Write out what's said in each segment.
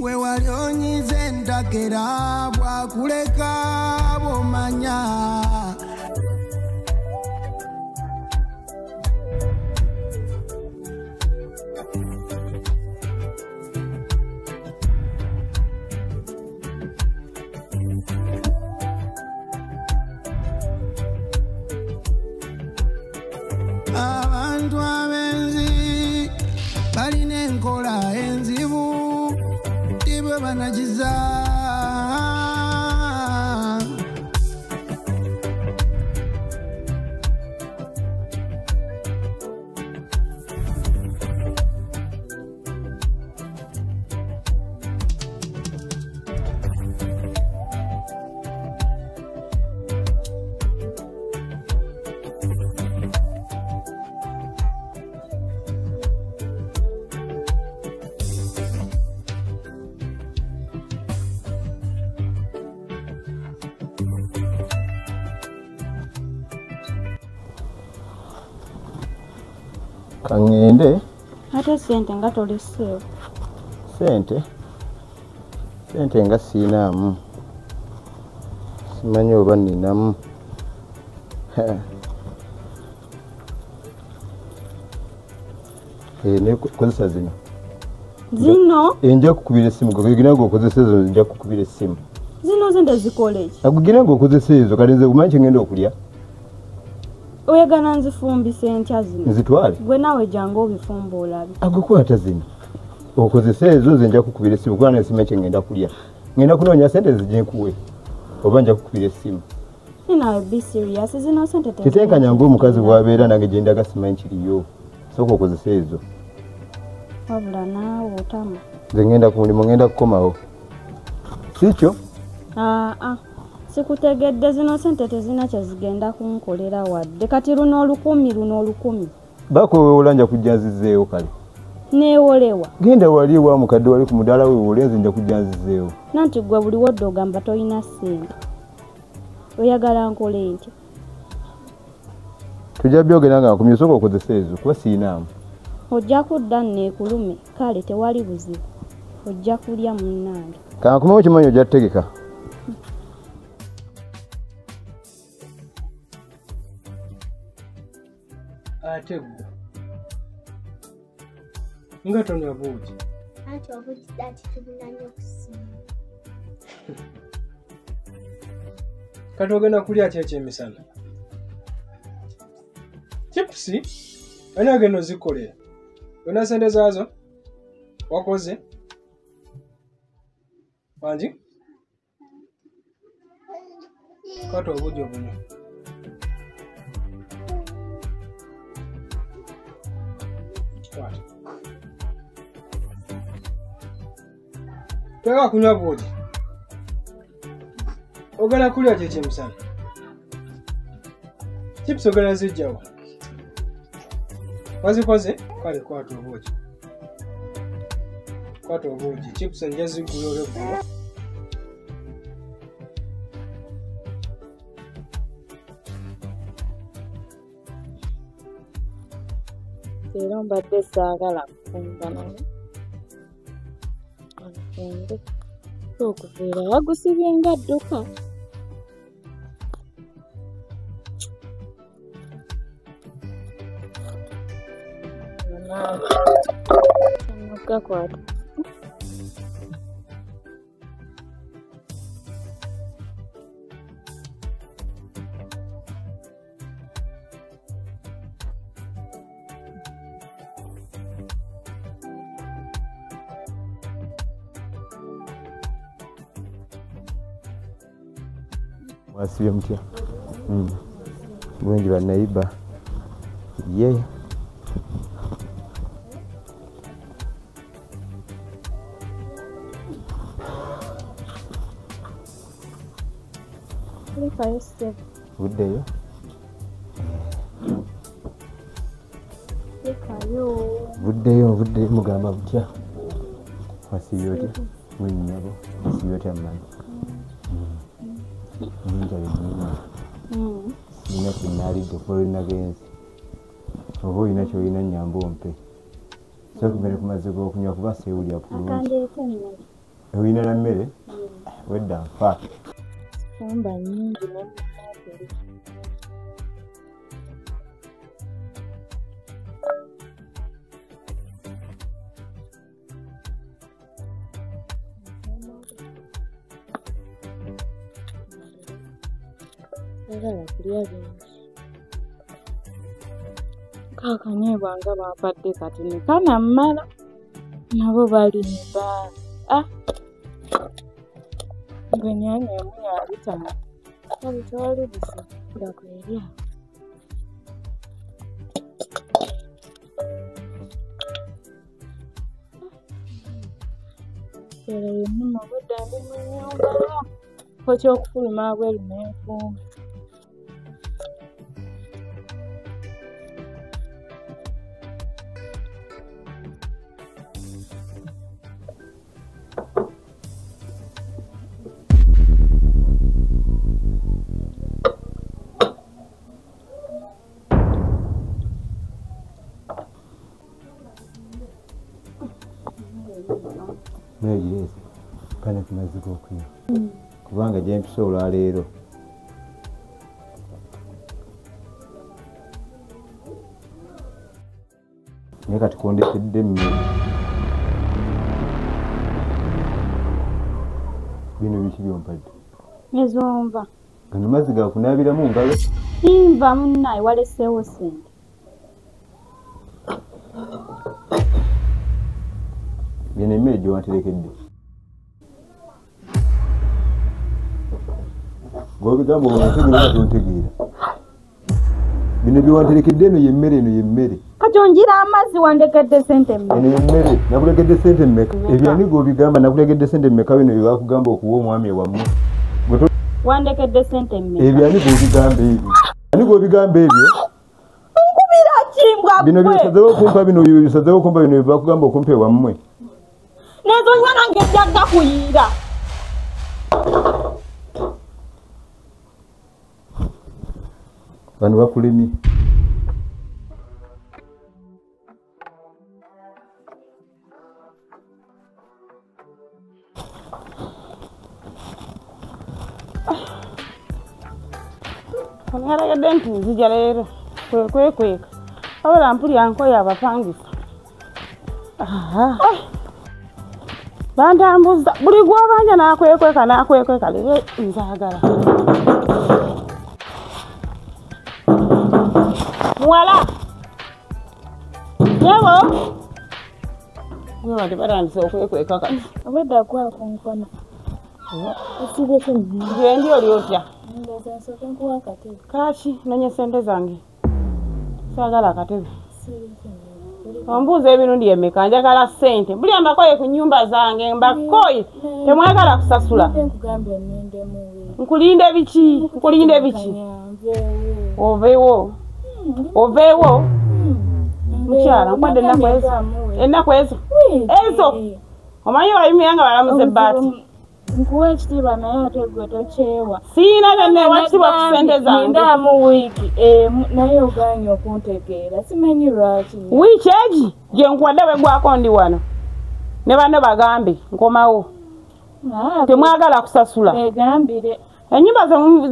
gwe wali onyize entakera bwakuleka bomanya abantu abenzi balina enkola enzibu tibwe banagiza Kangende ate sente nga toleseewo. Sente nga siinamu, simanyi oba ninamu. Nekozesa zino enja kukubira essimu gina ng'okozesa ezo nja kukubira essimu zino zende zikola eki agugina ng'okozesa ezo kale nze umanyi kyengenda okulya oyagala nzifumbisa entya zino nzitwale gwe naawe jangu obifumba olabe agukwata zino okozesa ezo nze nja kukubira essimu kubanga nesimanyi kyengenda kulya ngenda kunoonya sente zijenkuwe oba nja kukubira essimu naawe be serious zino sente kitenkanya ng'omukazi bw'abeera nange gye ndaga simanyi kiriyo sooka okozesa ezo wabula naawe otama nze ngenda ku mulimu ngenda kukomawo sikyo sikutegedde zino sente tezina kyezigenda kunkolera wadde kati luno olukumi bakwewewola nja kujja nzizeewo kale neewolewa genda wali ewa mukadde wali ku mudaala weewole nze nja kujja nzizeewo nanti gwe buli wodde ogamba tolina ssente oyagala nkole ntya tujja byogera nga nkumye sooka okozesa ezo kuba siinaamu ojja kudda neekulume kale tewali buzibu ojja kulya munnange kankumewo kimanyi ojja tutegeka ate gwe nga tonywa buugi anti obuugi ati tubunanye okusinga kati ogenda kulya ki ekyemisana chipusi ani agenda ozikolera olina sente zaazo wakoze wangi kati obuugi obunywa tega kunywa buugi ogenda kulya ki ekyemisana chipusi ogenda zijjawa wazikoze kale kwata obuugi chipusi nja zigula olweggulo era mbadde saagala kufumba naye nfumbe okuveera wagusibye nga dduka gakwata wasibye mutya bulungi bannaiba ye buddeyo buddeyo mugamba butya wasibye otya mwennyabo wasibye otya mmanyi njali nnyo sina kinaalidde kuba olinagenzi oba olina kyoyina nnyamba ompe sokumere kumaze g'okunywa kuba seewulya kulungi Ewina na mmere wedda nfa Fumba nyingi n'emmere. Ayagala kulya bingi. Kaakanye bwanga bampadde kati ne kanammala. Nabo balimba. Gwe nnyanya emu y'abitamu. Kale tewali buzibu gakwelya. Era yennyuma obudde ndi mu nnyumba. Kifo ky'okufuluma bweru n'enfumba. Yes, kana tumaziga okunywa kubanga gye mpisa olwaleero naye kati kondekedde emmere bino biki byompadde Ezomba. gano mazzi gakunaabiramu ngalo Simba munnaye waleseewo ssente. bino emmere gye wanterekedde ng'obigamba omutegeera tontegeera bino bye wanterekedde eno yemmere Kati onjira amazzi wandekedde ssente mmeka? eno yemmere nakulegedde ssente mmeka ebyani g'obigamba nakulegedde ssente mmeka bino bye bakugamba okuwa omwami ewammwe Wandekedde ssente mmeka? ebyani g'obigamba ebyo ani g'obigamba ebyo Nkubira kimbwa ggwe. bino byesazeewo okumpa bino byesazeewo okumpa bino bye bakugamba okumpa ewammwe Nezo nywa nange ejjagga kuyiira. bano bakulemye Onaregedde nti nzija leero kwekweka wabula mpulya nkoye abapangisa. Bantambuza buli gw'obanja n'akwekweka leero nzaagala. Muwala yebo gwe bali batandise okwekweka kati obwedda gwakonkona osibeko gendi oli otya ndoza nsooke nkuwa akatebe kaaki nonye sente zange saagala akatebe ombuuza ebirundi emeka njagala ssente buli ambakoye ku nnyumba zange mbakoye temwagala kusasula nkulinde biki oveewo mukyala nkwadde ennaku ezo omanyi bayimira nga balamuza ebbaati nkuwa ekitiibwa naye ate gwe tokyewa siina byonna ekitiibwa ku ssente zange ndamu wiiki emu naye oganye okuntegeera simanyi lwaki wiiki egi gye nkuwadde bwegwako ndi wano ne banno bagambe nkomawo temwagala kusasula egambire ennyumba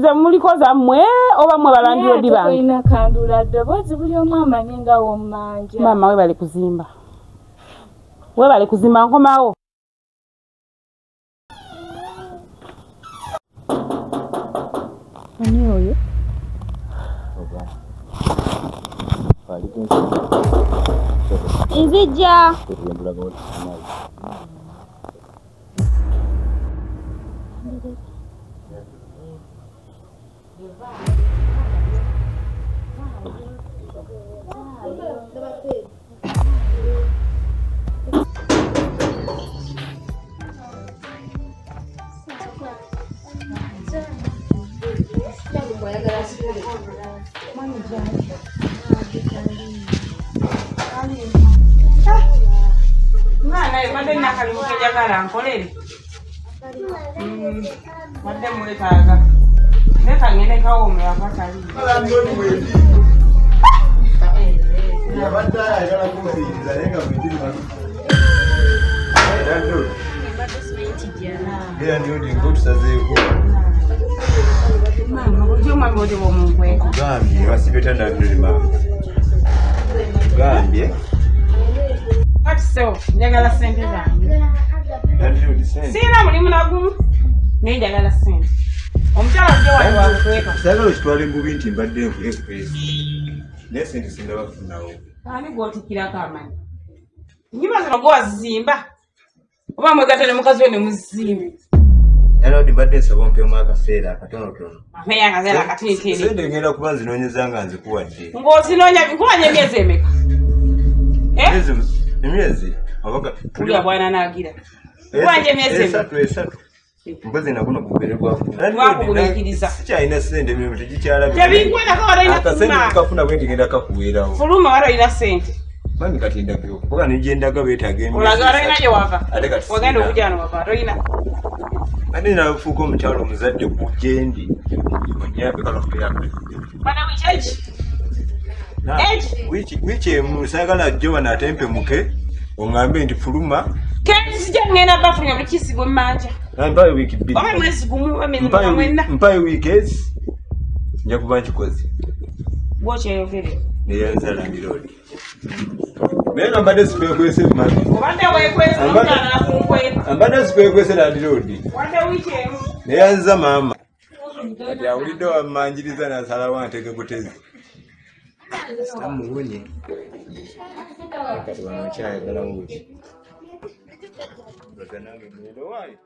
ze muliko zammwe oba mwe balandiroodi bange olina kandula ddoboozi buli omu amanyi nga wommanja maama webale kuzimba nkomawo ani oyo nzija nkolere wadde mwetaaga leka ngende kawome akatali Era ndio ngotusazeeko. Mama, ujye mama odi bomungwe. Gambye wasibeta ndabiri mama. Gambye. Kati so, njagala sente zange. Ndio sente. Sina mulimu nagumu. Ne njagala sente. Omukyala ojje wali wakweka. Sagala okitwala engubi nti mbadde nkule kwezi. Ne sente sindaba kufunawo. Ani gwotikirako amanyi. Nnyumba zino gwe wazizimba. Oba mwegatta ne mukazi we ne muzimba. Era mbadde nsaba ompemu akaseera akatonotono. Ameya akaseera akatinitini. Sente ngenda kuba nzinoonyeza nga nzikuwadde. Ng'ozinoonya bikulanya emyezi emeka. Emyezi abaga tulya bwana naagira. Kulanya emyezi emeka. Esatu. Mbazi nakuno kuberebwa kufuna. Lwakugulekiriza. Sikyalina sente mirimu tegikyalabye. Tebinkwetako wala olina akasente kufuna. kafuna bwe ntigenda kakuweerawo. Fuluma wala olina sente. Mami kati ndagiro kuba nijendaga beetaga emyezi. Olaga olina gye wava. Ate kati Wagenda okujja wano wava olina. ate nafuuka omukyalo omuzadde ku gyendi onyambe kalo kuyambe. Bana wicheji. Wiiki emu saagala jjo bano atempe muke oŋŋambe nti fuluma. Sijja ngenda bafunye buli kisigo mmanja. Mpayo wiiki bbiri. Oba mwezi gumu emyezi mwenda. Mpayo wiiki ezi nja kuba nkikoze. Bwokyeyogere. Neyanzala ndiroodi. Naye nga mbadde sikwekwese mami. Obadde weekwese omukyala nakunkweka. Mbadde sikwekwese landiroodi. Wadde wiiki emu. Neyanza maama. Kati awulidde wammanjiriza n'asalawo antege butezi. Tamuwonye. Kati wano nkyayagala wuki. Baga nange mwendo waayo.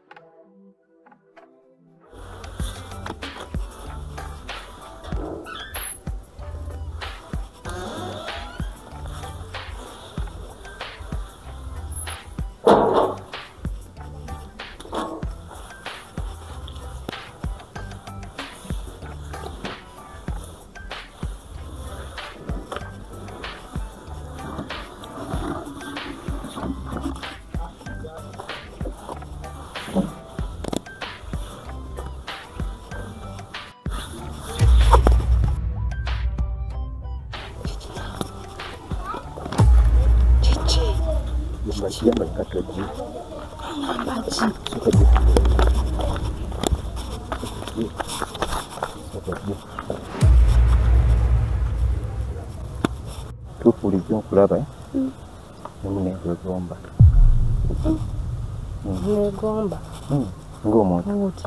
Yamba katoji. Ambachi. Tupulizo kulaba negomba. Negomba. Ngomuntu. Muti.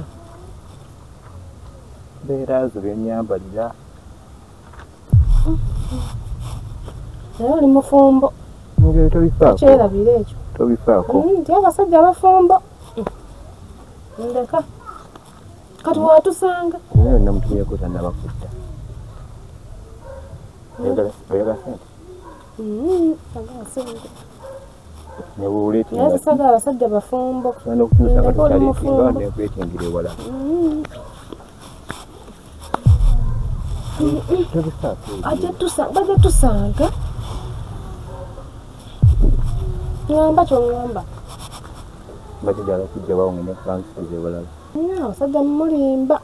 Berazo byenyambalira. Naye oli mufumbo. Ngebe tobifaako. Kyerabira ekyo. Tobifaako. Nti abasajja abafumbo. Ndeka. Kati watusanga. Naye namutumyeko tannabakutta. Oyagala sente? Sagala sente. Nebuuleeti. Naye sagala abasajja bafumbo. Sobola okutuusa nga tutaliitinga nekwetingira ewala. Tobifaako. Bajja tusanga. Ngamba kyongamba. Batujala kujja bawongene francis ebalala. Abasajja mulimba.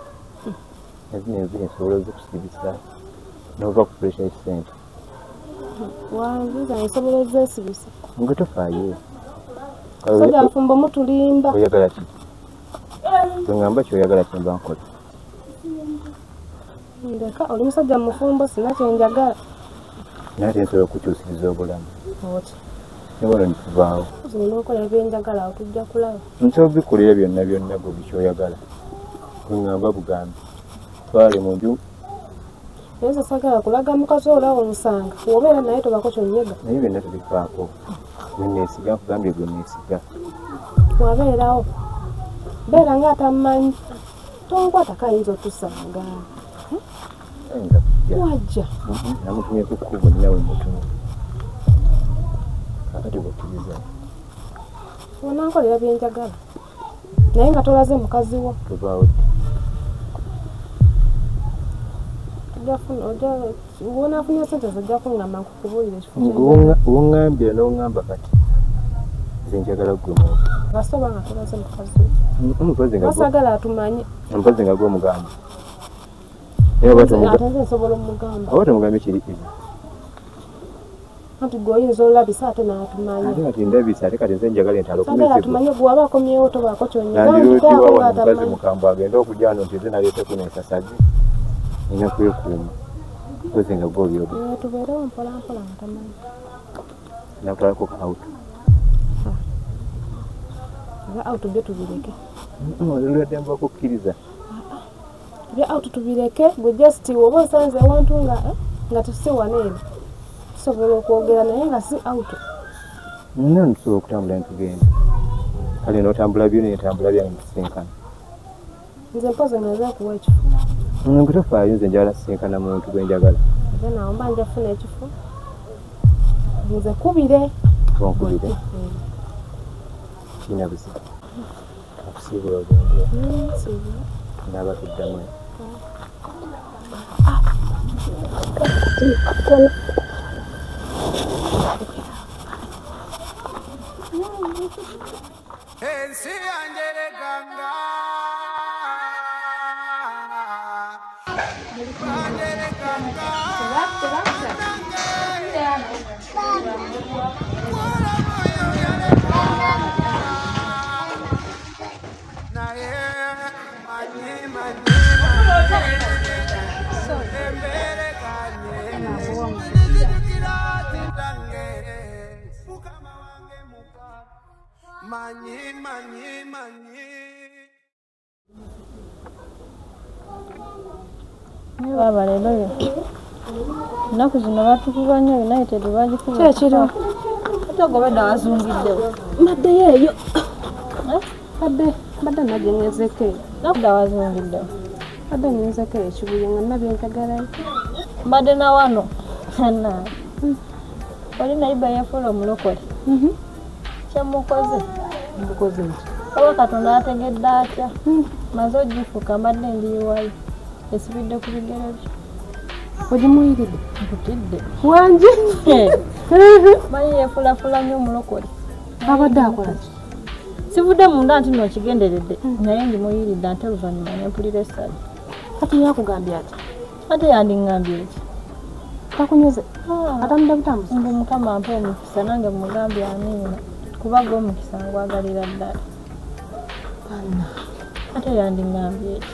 Ezino nsobola ozikusibisa nova ku pressure sente. Wanziza nsobola ozesibisa. Nga tofaayo. Abasajja abafumbo mutulimba. Oyagala ki? Tongamba kyoyagala kyemba nkola. Ndeka oli musajja mufumbo sina kyenjagala. Naate nsobola okukyusiriza obulamu. Oti. Nebona nikuvaawo. Zino okola byenjagala otujja kulaba. Nsobola bikolera byonna byonna gwe bikyoyagala. Ngamba bugambi. Twale mu nju. Naye sagala kulaga mukazi olawo omusanga. Obeera naye tobako kyonyega. Naye byonna tubifaako. Neesiga nkugambye gwe neesiga. Wabeerawo. Beera ng'atammanyi. Tonkwata kayinza otusanga. Ayinza kujja. Wajja. Namutumyeko kkubo ninawe mutumu. Kakati bw'okkiriza. Onankolera byenjagala. Naye nga tolaze mukazi wo. Tuvaawo. Wonaafunye sente zijja kungamba nkukubuulira ekifo Woŋŋambira n'oŋŋamba kati. Nze njagala gwe muntu. basoba nga tolaze mukazi wo. Basagala atumanye. Omukazi nga gw'omugamba. Ate nze nsobola omugamba. Oba tomugambye kiri kibi. Anti goyinza olabisa ate n'atumanyi. Ate kati ndabisa ate kati nze njagala entalo Sanga atumanyi gwaba akomyewo tobaako kyonyega. nandirotiwa wano mukazi mukambwe agenda okujja wano nti nze naleeteko n'ensasagi nina kwekuuma koze nga gwolyodo tubeerewo mpolampola nga tamanyi. nakolako ka auto Ebya auto byo tubireke. olwadde mba kukkiriza Ebya auto tubireke gwe just woba osanze ewantu nga tusi wano eno tusobola okwogera naye nga si auto. nina nsobola okutambula ntugenda kale n'otambula byo nentambula byange tusisinkana Nze mpoze ngenza okuwa ekifo. Nze tofaayo nze njagala sisinkana muntu gwe njagala Ate nawo mba nja funa ekifo. Nze kubire. tonkubire kiina buzibu okusiibula ogende naaba tuddamu ensi yanjereganga banjereganga naye manyi Baba lero ennaku zino batukuba nnyo United bagikuba. Kyekiro. Ate gobadde wazungiddewo. Mbaddeyo eyo. Mbadde nabye ngezeko. Nakudda wazungiddewo. Mbadde ngezeko ekibuye nga nabye njagalayo. Mbadde na wano. Hanna. Oli nayiba yafuula omulokole. Kyemukoze. Mbukoze nti. Oba Katonda ategedde atya. Maze ogifuka mbadde ndiyiwayo. Esibidde ku bigere byo. Ogimuyiridde? Nkutidde. Wanje? Manyi yeefulafula nnyo omulokole. Abadde akola ki? Sivudde munda nti n'okigenderedde. Naye ndimuyiridde ate oluvannyuma ne mpulira essali. Kati yakugambye ati? Ate yandiŋŋambye eki. Takunyoze? Atambudde butambuzi? Mbu Mukama ampe omukisa nange mugambye amiina. Kuba gwe omukisa ngwagalira ddala. Ate yandiŋŋambye eki.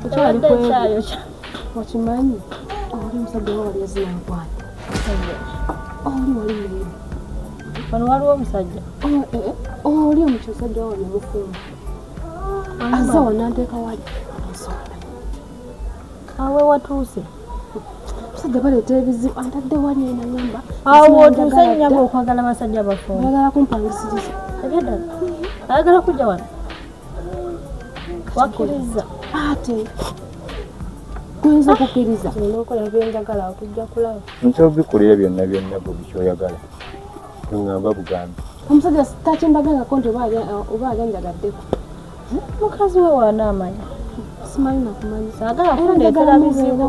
Ekyali ekyayo kya. Okimanyi? Oli omusajja wa wali yazina nkwano. Oli wali mulimu. Wano waliwo omusajja? Oli omusajja wa wali mufumba. Azza wano anteeka wali. Awe watuuse? Omusajja baleeta ebizibu antadde wali ena ngamba. Awo otuuse nnyaba okwagala abasajja abafumba. Ayagala kumpangisiriza. Ebyadala? Ayagala kujja wano? Wakkiriza? Ate kuyinza okukkiriza nina okola byenjagala okujja kulaba nsobola okubikolera byonna byonna bwe bikyoyagala toŋŋamba bugambi omusajja takimbagangako nti oba aganjagaddeko mukazi we waana amanya simanyi nakumanya saagala kundeetera mizigo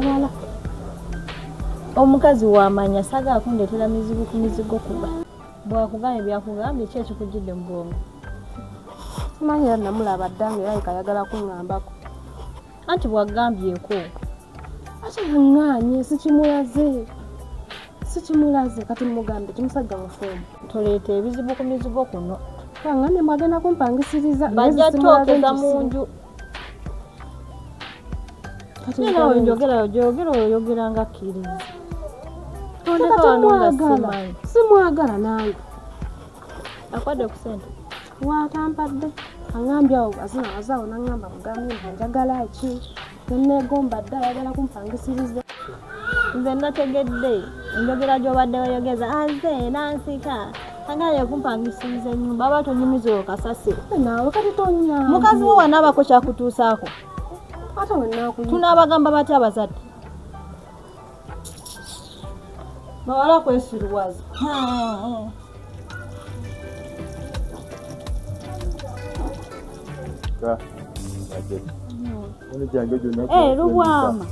omukazi waamanya saagala kundeetera mizigo ku mizigo kuba bwakugambye byakugambye ki ekikujjidde mu bwongo simanyi era namulaba ddanga era ayagala kuŋŋambako anti bwagambyeko ate yaŋŋaanye sikimulaze kati mugambye kimusajja mufumbo toleeta ebizibu ku mizigo kuno kaŋŋambye mwagenda kumpangisiriza bajja tookeza mu nju nawe njogera oyogera nga kkiriza simwagala nange akwadde ku sente watampadde aŋŋambye awo azaawo naŋŋamba mugambye mba njagala ki neneegomba dde ayagala kumpangisiriza nze nategedde enjogera gy'obadde oyogeza aze nansika agala kumpangisiriza ennyumba aba tonyumiza kasasiro naawe kati tonyamba mukazi we wanaabako kyakutuusaako ate wenaakuyi tunaabagamba batya abazadde bawala kwesiruwaza Lubwama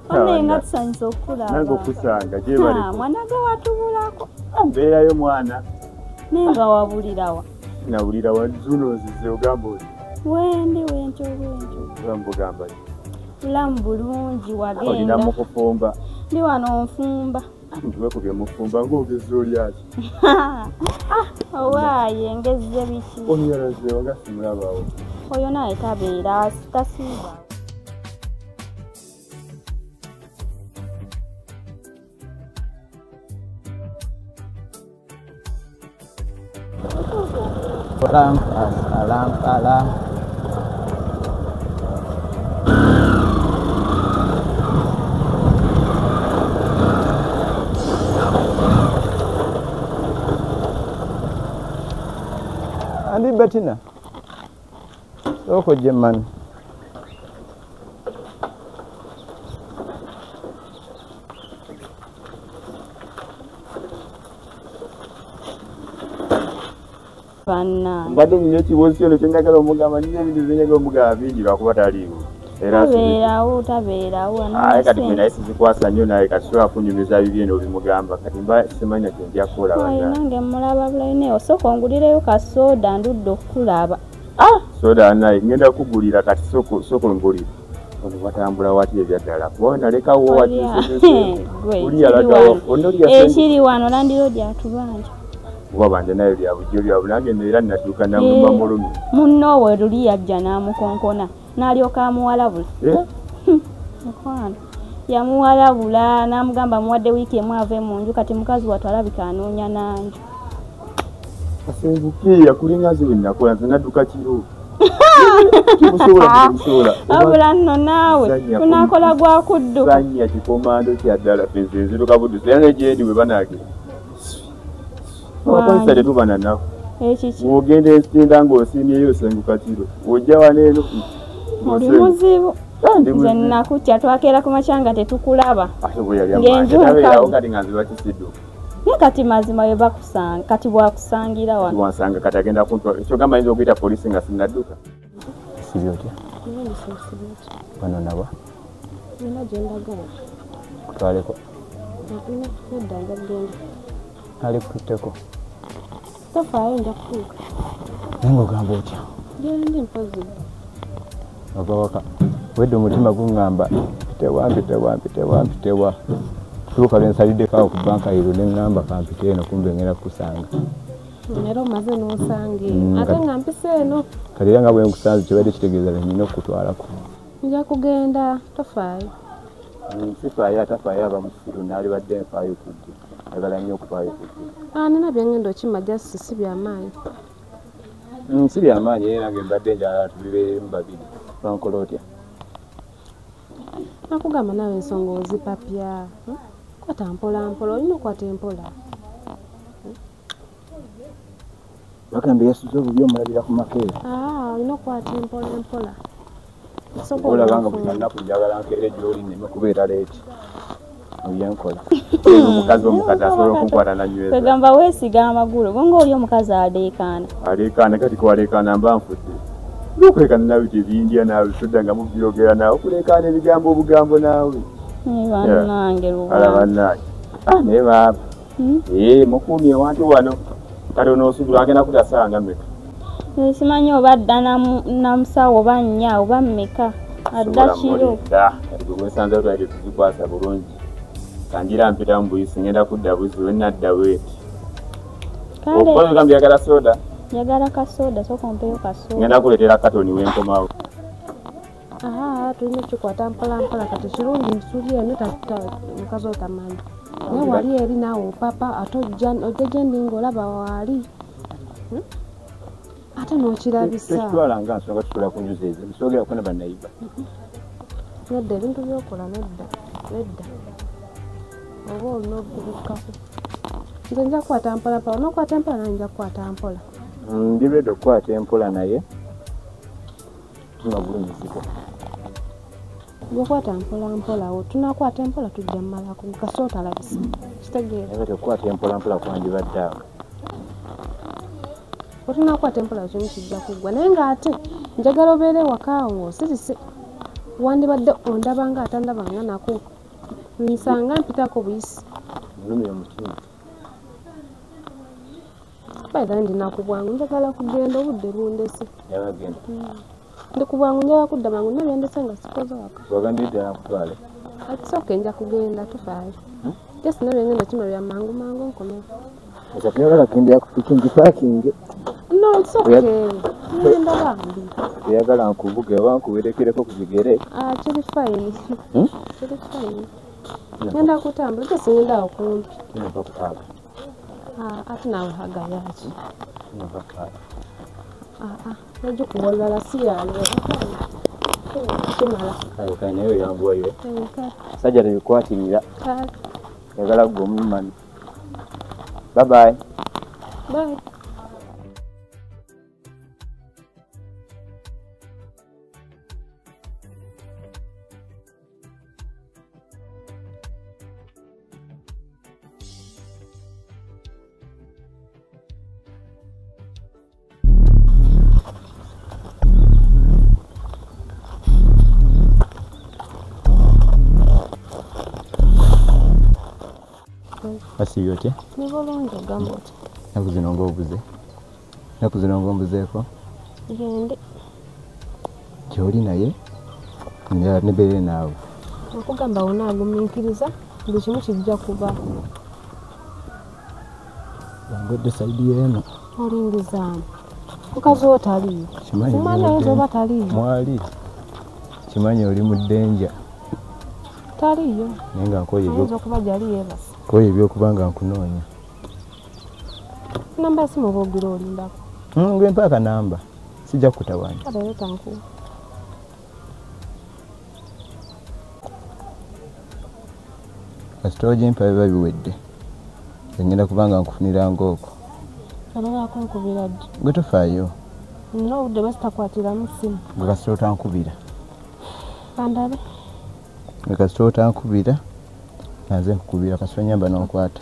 onenga tusanyusa okukulaba nange okusanga gyebale mwana ge watubulako mbeerayo mwana nenga wabulirawa nawulira wazunozize ogamba oli wendi wentyo bambugamba bulamu bulungi wagenda olina mukufumba ndi wano nfumba Ndibakubye mufumba ng'ogezza oli ati. Owaaye ngezze biki? Ono yalaze wanga simulabawo. Oyo naye tabeera tasiiba. Alam. Andi Bettina. Soko German. Bana. Mbadde nnyo kibuuzo kino kye njagala omugamba nina ebintu bye njagala omugamba bingi lwakuba taliiwo. Tabeerawo. Aye kati gwe naye sizikwasa nnyo naye kati sobola kunyumiza bibi eno bimugamba kati mba simanya kye nja kukola. Nange mulaba bulaine osooka ongulireyo ka soda ndudde okulaba. Soda naye ngenda kugulira kati soko ngulira. Ono watambula wati ebyaddala. Bona lekawo wati ekiri wano landiroodi atubanja. Wabanje naye byabujjo byabwe nange neera natuuka namuluma mulumi. Munnoowe luli yajja n'amukonkona n'alyoka amuwalabula. Mukwano yamuwalabula n'amugamba muwadde wiiki emu ave mu nju kati mukazi wattu alabika anoonya nanju. Asengukiya kulinga nze bwennakola nze nadduka kiro. Abula nno naawe tunaakola gwa kudduka. Sanya kikomando kyaddala fenze nziruka buddusi era negyendi bwe banaagenda. Wapanisa tetubana nako. Ekiki? Ogenda ensinda ng'osiimyeyo osenguka kiro. Ojja waneeno. Oli muzibu. Nze nakutya twakeera ku makyanga tetukulaba. Ng'enjuukawo kati nga nziba kisidduka. Naye kati mazima we bakusanga kati bwakusangira wano. Wansanga kati agenda kuntwala. Ekyo gamba ayinza okuyita poliisi nga sinnadduka. Sibi otya? Wano nawa? Nina gye ndagala. Kutwaleko. Nedda njagenda. Ali kututteko. Tofaayo nja kutuuka. Naye ng'ogamba otya? Gyendi mpozi. Ova waka. Wedde omutima guŋŋamba mpitewa. Tuuka lwe nsaliddeko awo ku banka ero ne ŋŋamba kampite eno kumbe ngenda kukusanga. Era omaze n'osange. Ate nga mpise eno. Kati era nga bwe nkusanze kibadde kitegeeza nina okukutwalako. Nja kugenda tofaayo. Sifaayo atafaayo aba musiru naali badde nfaayo kujja. Ayagala nnyo okufaayo kujja. Nina byengenda okima just si byamaanyi. Si byamaanyi era nange mbadde njagala tubibeeremu babiri. Bankola otya? Nakugamba nawe ensonga ozipapya. Kwata mpola olina okwata empola. Bagamba yasuze obubi omulabira ku makeera. Olina okwata empola. Olabanga buli lunaku njagala nkeere gy'oli nneme kubeera leeti. Ebyenkola. Omukazi omukadde asobola okunkwata nanyweza. Kwegamba weesiga amagulu gonga oli omukazi aleekaana. Aleekaana kati kwaleekaana mba nfudde. N'okuleekaana naawe tebindya naawe sodda nga mubyogera naawe okuleekaana ebigambo obugambo naawe. Bannange Ala bannange. Naye baaba. Mukuumye ewantu wano. Kati onoosubira agenda kutasanga mmeka. Simanyi oba adda namusawo oba nnya oba mmeka. Adda kiro. Kati bwe weesanze otwalire tuzikwasa bulungi. Kanjira mpita mu buyisi ngenda kudda buzi we nadda weeti. Kale. Okola ogambye yagala soda? Njagala kasoda sooka ompeyo kasoda. Ngenda kuleetera katoni w'enkomawo. Tulina okukikwata mpola kati kirungi ntuli eno mukazi otamanyi. Naye wali eri naawe opapa ate ojja gyendi ng'olaba waali. Ate n'okirabisa. Tekitwala nga nsonga tusobola kunjuza ezo. Nsogera kukona bannayiba. Nedda ebintu by'okola nedda. Oba olina okubikkaku. Nze nja kukwata mpola. Onookwata empola naye nja kukwata mpola. Ndi ready okukwata empola naye tunabulumizibwa. Bw'okwata mpola tunakwata empola tujja mmalako kasooka alabisa. Kitegeera. Naye okukwata empola kwandibadde awo. Otunakwata empola kimu kijja kuggwa naye ng'ate njagala obeere ewaka ng'osirise. Wandibadde ondaba nga atandabanga nako. Nsanga mpitako buyisi. Mulumya omutima. Baida ndinaku bwangu njagala kugenda obudde bundese. Yabagenda. Ndi ku bwangu njagala kudda bangu nabyendese nga sikoze waka. Wagandidde nakutwale. Akisooka nja kugenda tufaayo. Just na ngenda chima bya mangu nkomera. Nzapira kakindi kufikingi parking. No, it's okay. Nenda bambi. Yagala nkuvuge wankuwerekereko kuzigere. Chili fine. Chili fine. Nenda kutambula just nenda okumpi. Nenda kutambula. Ati nawe haga yachi. Nenda kutambula. Najo kuwala siyalo. Kimala. Kaya nayo yambwa yo. Sajja tebikwatirira. Yagala gomumani. Bye bye. Bye. Basi yote. Ni bolongo gambote. Nakuzinonga obuze. Nakuzinonga ombuzeeko. Gende. Kyoli naye. Nebere naawe. Okugamba onaagumiikiriza buli kimu kijja kuba. Bangwedde saidi eno. Olingizaamu. Mukazi wo taliiyo. Simanyi ayinza oba taliiyo. Mwali. Kimanyi oli mu ddenja. Taliiyo. Naye nga nkoye ayinza okuba gyali yeebase. Koye ebyokubanga nkunoonya. Namba yasimu oba ogira olindako. Ngwe mpaka namba. Sijja kutawaanya. Kale leeta nkuwa. Kasita ogimpa biba biwedde. Ngenda kubanga nkufunira ng'oko. Ololaako nkubira ddi? Gwe tofaayo. Nina obudde basitakwatiramu ssimu. Gwe kasita otankubira. Kandabe. Gwe kasita otankubira. Naze nkukubira kasita onyamba n'onkwata.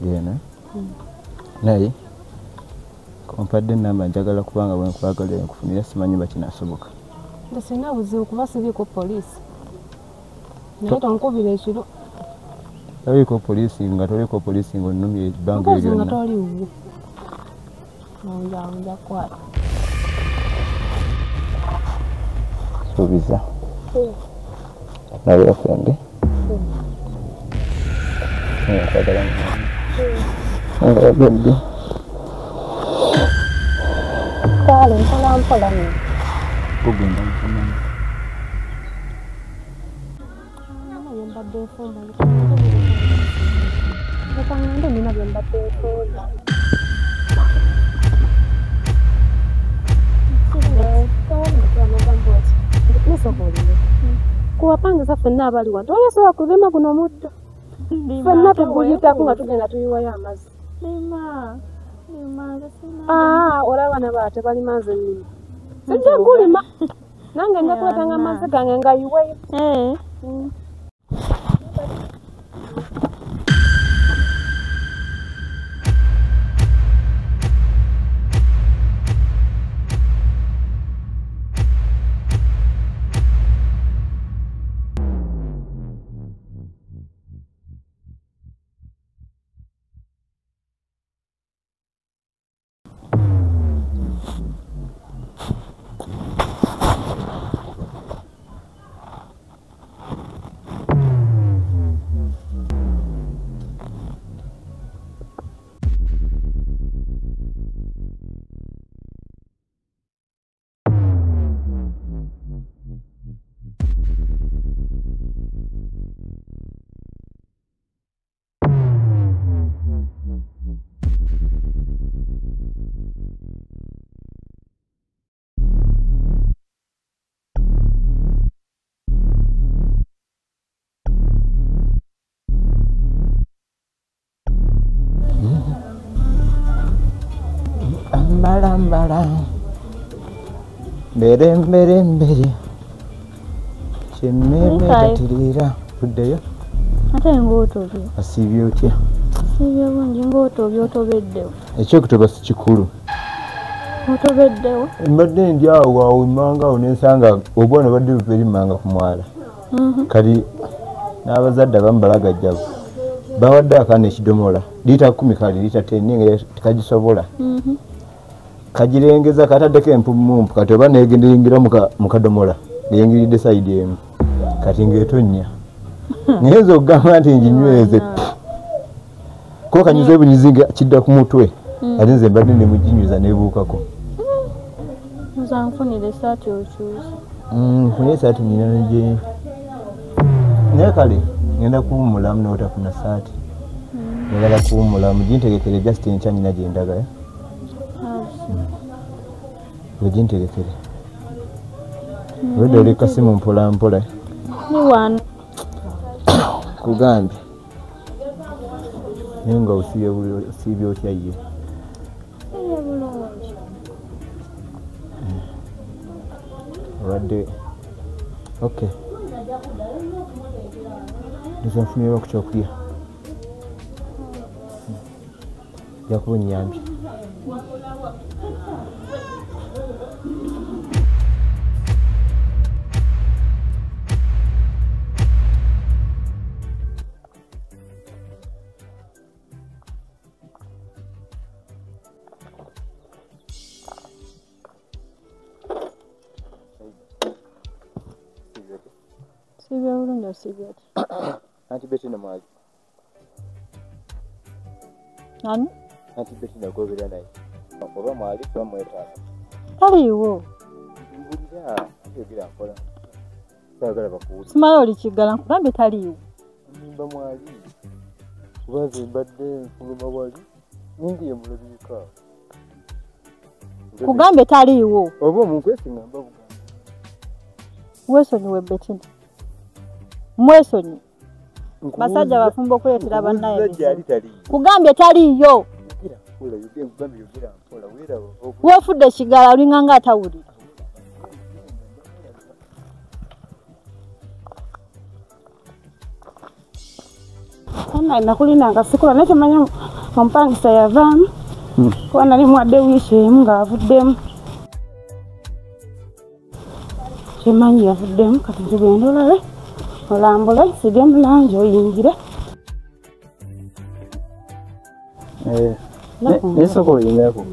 Yeena. Naye kompadde ennamba njagala kubanga bwe nkwagala nkufunira simanyi bakinasoboka. Nze sirina buzibu kuba siriiko poliisi. Naye tonkubira ekiro. Toliko poliisi nga toliko poliisi ng'onnumye ebbanga eryo lyonna. Nga toli wuwo. Nja kwata. Suubiza. Nawe afende. Nkwagala nnyo. Baby. Kale mpola nyo. Kugenda nkumanyi. Mbadde nfumba. Nkangende nina bye mbadde nfumba. Kuwapangisa ffenna abali wano tolesobola kulema guno muddo. Ffenna tuguyitako nga tugenda tuyiwayo amazzi. Olaba nabo tebaliima nze nnima. Sijja gulima. Nange nja kuwetanga amazzi gange nga yiweyo. Mbala mbere kyemmeme tatirira buddeyo ate ng'otobye asiibye otya siibye bungi ng'otobye otobeddewo ekyokutoba si kikulu otobeddewo mbadde ndi awo awumangawo nensanga obwana badde buperimanga ku mwala kati n'abazadde abamu balagajjavu bawadde akaana ekidomola liita 10 kali liita 10 nga tekagisobola kagirengeza kataddeko empumumpu kati oba negendeyingira mu kadomola ngeyingiridde sayidi emu kati ng'etonnya Nyeza okugamba nti njinyweze. Ko kanyuze ebunyizinga kidda ku mutwe. Ate nze mbadde ne muginyuza nebuukako. Nzanfunire esaati okyusa. Nfunye esaati nyina nje. Naye kale ngenda kuwummulamu n'otafuna saati. Njagala kuwummulamu gintegekere just enkya nyina gye ndaga. Wegintegekere. Wedde oleka simu mpola mpola. Ni wano. Kugambye. Nenga osiibye otya ye. Wadde. Okay. Nze nfunira ku kyokulya. Jakuba nnyambye. Sibya bulungi osibya ati. Anti Bettina mwali. Ani? Anti Bettina gobera naye. Oba mwali kuba mwetaaga. Taliiwo. Mbulira ayogera mpola. Saagala bakuwuza. Simanyi oli kiggala nkugambye taliiwo. Nimba mwali. Kuba nze mbadde nfuluma wali. Ningi yemulabika. Kugambye taliiwo. Oba omunkwesi ngamba bugamba. Wesonyi we Bettina. Mwesonyi. Basajja bafumba okuleetera bannaye. Kugambye taliiyo. Weefudde kigala olinga nga atawulira. Nakulina akasikula naye temanyi ompangisa yavaamu. Kuba nali mwadde wiiki emu ng'avuddemu. Temanyi yavuddemu kati tugende olabe. Olambule sige mulangi oyingire. Nesoko oyingako.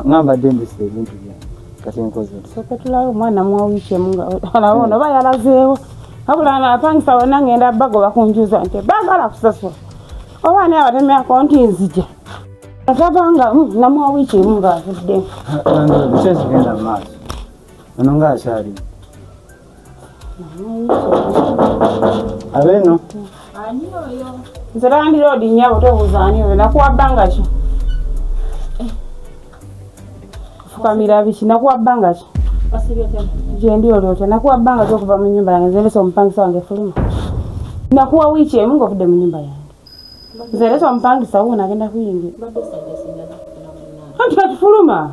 Ngambadde mbisa ebintu byange. Kati nkoze. Soke tulabe omwana muwa wiiki emu nga olaba ono oba yalazeewo. Wabula napangisa wonna ngenda bagoba kunjuza nti baagala kusasula. Oba ani abatemi akonti nzija. Atabanga namuwa wiiki emu ng'avuddemu. Biki ekigenda mu maaso? Ono ng'akyali. Abeno. Nze Land Road nnyabo tobuuza ani oyo nakuwa bbanga ki? Fukamira biki nakuwa bbanga ki? Gye ndi oli otya nakuwa bbanga ki okuva mu nnyumba yange nze leesa omupangisa wange fuluma. Nakuwa wiiki emu ng'ovudde mu nnyumba yange. Nze leesa omupangisa wuuno agenda kuyingira. Anti kati fuluma.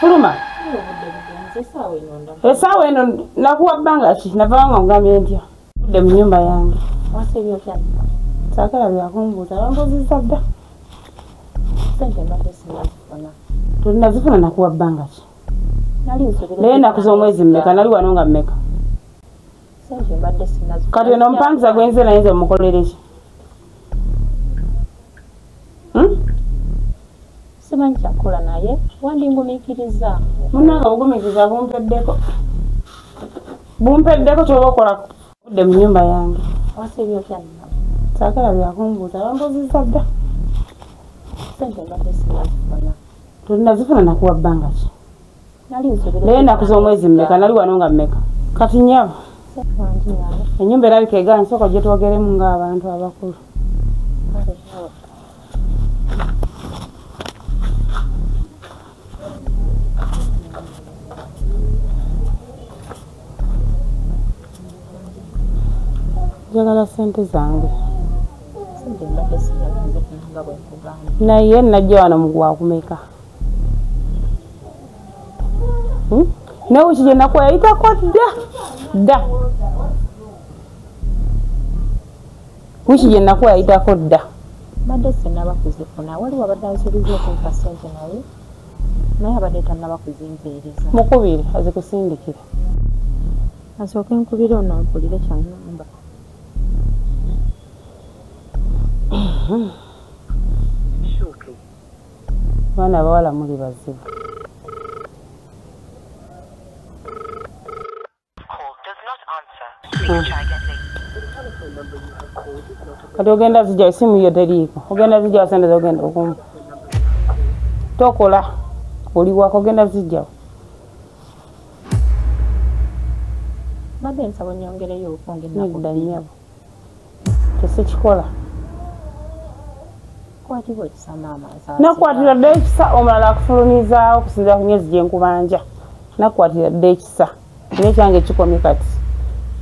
Fuluma. Esaawa eno nakuwa bbanga ki? Navanga ngambye ntya. Vudde mu nnyumba yange. Saakala byakumbuuza bambuzizza dda. Tolinazifuna nakuwa bbanga ki? Naye ennaku z'omwezi mmeka nali wano nga mmeka. Kati ono omupangisa gwenze nayinza omukolere ki? Simanyi kyakola naye wandingumiikiriza. Munnanga bugumiikiriza bumpeddeko. Bumpeddeko kyoba okola vudde mu nnyumba yange. Saakala byakumbuuza bambuzizza dda. Tolinazifuna nakuwa bbanga ki? Naye ennaku z'omwezi mmeka nali wano nga mmeka. Kati nnyabo. Ennyumba erabika egaanye sooka gye twogeremu ng'abantu abakulu. Njagala ssente zange. Naye najja wano mugwa kumeka. Ne wiiki gye nakuwa yayitako dda. Wiiki gye nakuwa yayitako dda. Badde sinaba kuzifuna waliwo abadde aziriza okumpa ssente naye abadde tannaba kuzimpeereza. Mukubire azikusindikire. Asooke nkubire ono mpulire kyangamba. Baana abawala muli bazibu. kati ogenda zijja essimu yo teriiko ogenda zijja wasente zogenda okumpa tokola oli wako ogenda zijjawo badde nsaba nyongereyo nedda nnyabo tesikikola kwatibwa ekisa maama nakwatira dde ekisa omulala akufulumizaawo okusinzira ku myezi gye nkubanja nakwatira dde ekisa nekyange kikomye kati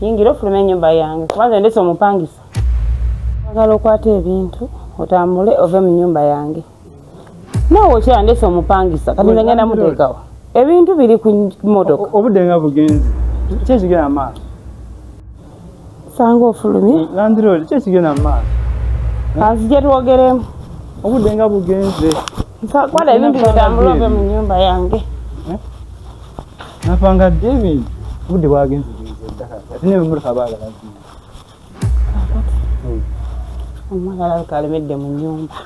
yingira ofuluma ennyumba yange kubanza ndese omupangisa agala okwata ebintu otambule ove mu nnyumba yange naawe okyala ndese omupangisa kati nze ngenda muteekawo ebintu biri ku motoka obudde nga bugenzi kyekigenda maaso sanga ofulumye landiroodi kyekigenda maaso kanzije twogeremu obudde nga bugenze kwata ebintu byotambule ove mu nnyumba yange napanga dde ebintu obudde bwagenze ate nebimotoka baagala omwana alabika alemedde mu nnyumba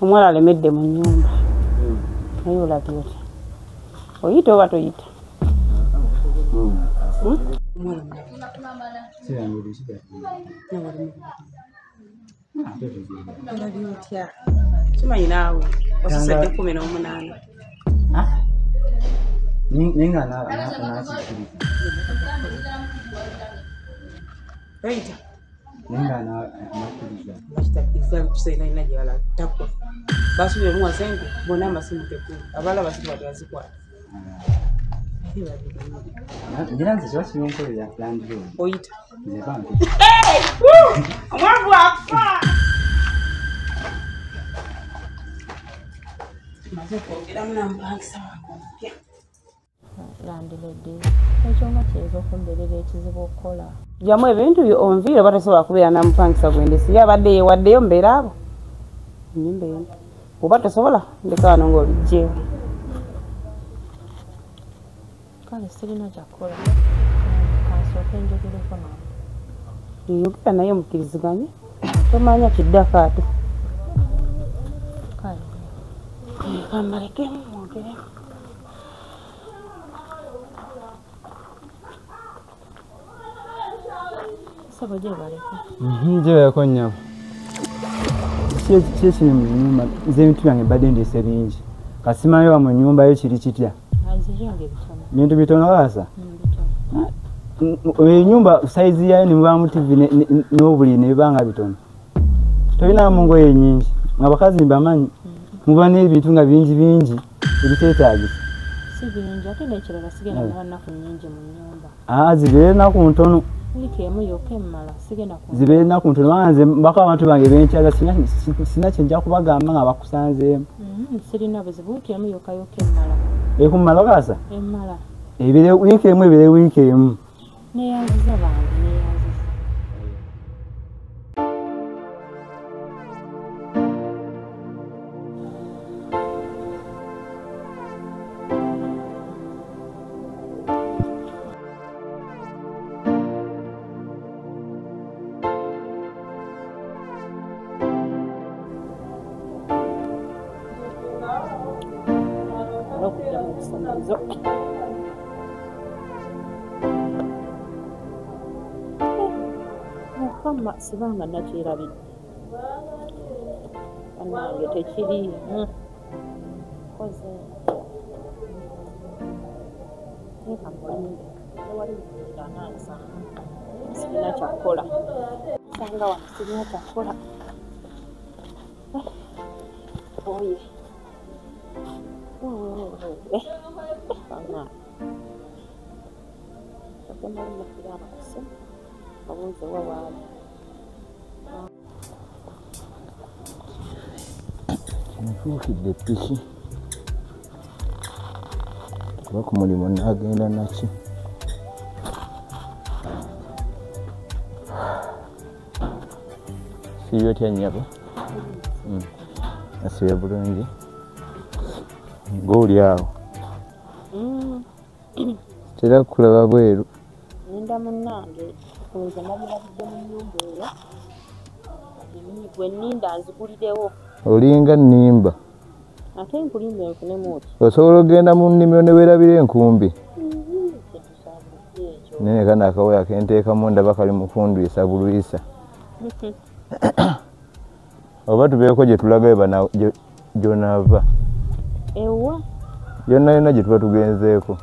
omwana alemedde mu nnyumba naye olabye otya oyita oba toyita olabye otya kimanyi naawe wasusadde 18 nenga nakikiriza oyita nenga nakiriza bakitakiriza lukusaina ina gyala takwa basubire muwasengu bonna amasimu tekulu abala basimu bagazikwata ngira nze kiba kirinkolera landiroodi oyita nze banki omwavu afa maze kwogeramu nampangisa wakompya landiroodi ekyo nga kiyinza okumbeerera ekizibu okukola jamu ebintu byo onviire oba tosobola kubeera namupangisa gwendesi yabadde yewaddeyo mbeera abo enyumba eno oba tosobola ndeka wano ngaolijjeewo kale sirina kyakukola kansooka enjogereko nawe yeyogera naye mukiriziganye tomanya kiddako ate kale kamalekemu mwogeremu sabo gyebaleko gyebaleko nnyabo kyekiri mu nyumba nze ebintu byange mbadde ndeese bingi kasimayowa mu nyumba yo kiri kitya aziryange bitono bintu bitono kaasa bitono enyumba saizi yayo nemubamu tivi n'obuli nebibanga bitono tolinamu ngoye nyingi nga bakazi mbamanyi muba n'ebintu nga bingi bingi ebiteetaagisa si bingi ate nekirala sigenda mala nnaku nnyingi mu nyumba zibeere naku ntono wiiki emu yokka emmala sigenda zibeere naku ntono banga nze mbako abantu bange benkyaga sina kyenja kubagamba nga bakusanzeemu sirina buzibu wiiki emu yokka emmala ekumala okaasa emmala ebire wiiki emu ebire wiiki emu neyanziza bange neyanziza mukama sibanga nakyerabidde bannange tekiri koze tekamulinde tewali mukiranansa sirina kyakukola sanga wano sirina kyakukola oye akemalinakiranakuse abuuze wawaali nfuukidde ppiki kuba ku mulimu naagenda naki siyo otya nnyabo asibe bulungi ng'oli awo tera kukulaba bweru ninda munnange kulowooza nabirabidde mu nnyumba eyo gwe nninda nzigulirewo olinga nnimba ate nkulimba enfunemu oti osobola okgenda mu nnimiro ne weerabira enkumbi nene kana akawoya kenteekamu ndaba kali mukundwisa bulwisa oba tubeeko gye tulaga gyonaava ewa yonna yonna gye tuba tugenzeeko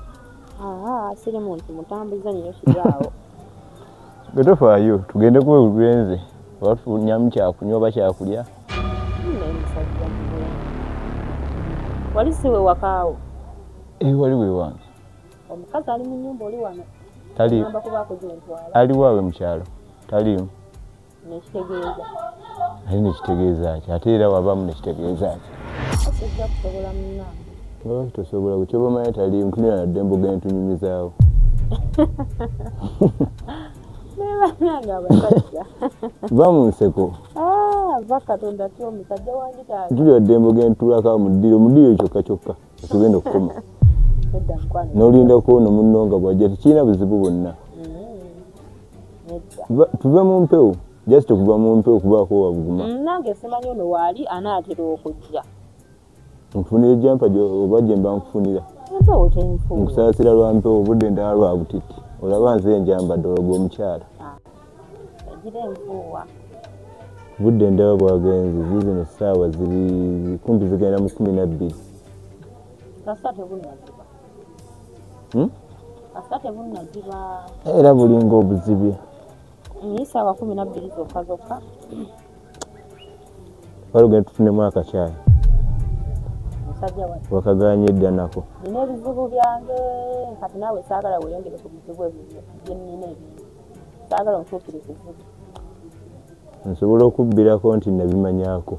siri muntu mutambuza nyo kiraawo gwe tofaayo tugende kuwe bugenze oba tufunyamu kyakunywa oba kyakulya musajja wali siwe wakaawo wali we wange omukazi ali mu nnyumba oli wano tali kubaako gyentwala aliwaawe mukyalo taliimu nekitegeeza ali nekitegeeza ki ate era wabaamu nekitegeeza ki asijja kusobola munnange tosobola kukyoba omanyi taliimu tunira nadde embuga entunyumizaawo nebanyanga abasajja va mu nseko va katonda ti omusajja wanditaali tuli wadde embuga entulako omudiro kyokka kyokka tugenda okukoma edda nkwano n'olinda kuono munno nga bwajja tekirina buzibu bwonna tuve mu mpewo just okuva mu mpewo kubaako wabuguma nange simanyi ono waali anaatera okujja nfunira ejampa oba gye mba nkufunira empewo tenfuuwa nkusaasira lwa mpewo obudde ndala lwa butiti olaba nze enjamba ddologa omukyala egira enfuuwa budde ndaba bwagenzi zizino essaawa ziri kumpi zigenda mu 12 kasita tebunnaziba kasita tebunnaziba era bulinga obuzibye essaawa 12 zokka zokka walugenda tufunemu akacaayi musajja wa wakaganye edda nako nina ebizibu byange kati naawe saagala weyongere ku bizibu ebyo bye nnina ebingi saagala ontuukire kuzibu nsobola okubbirako nti nabimanyaako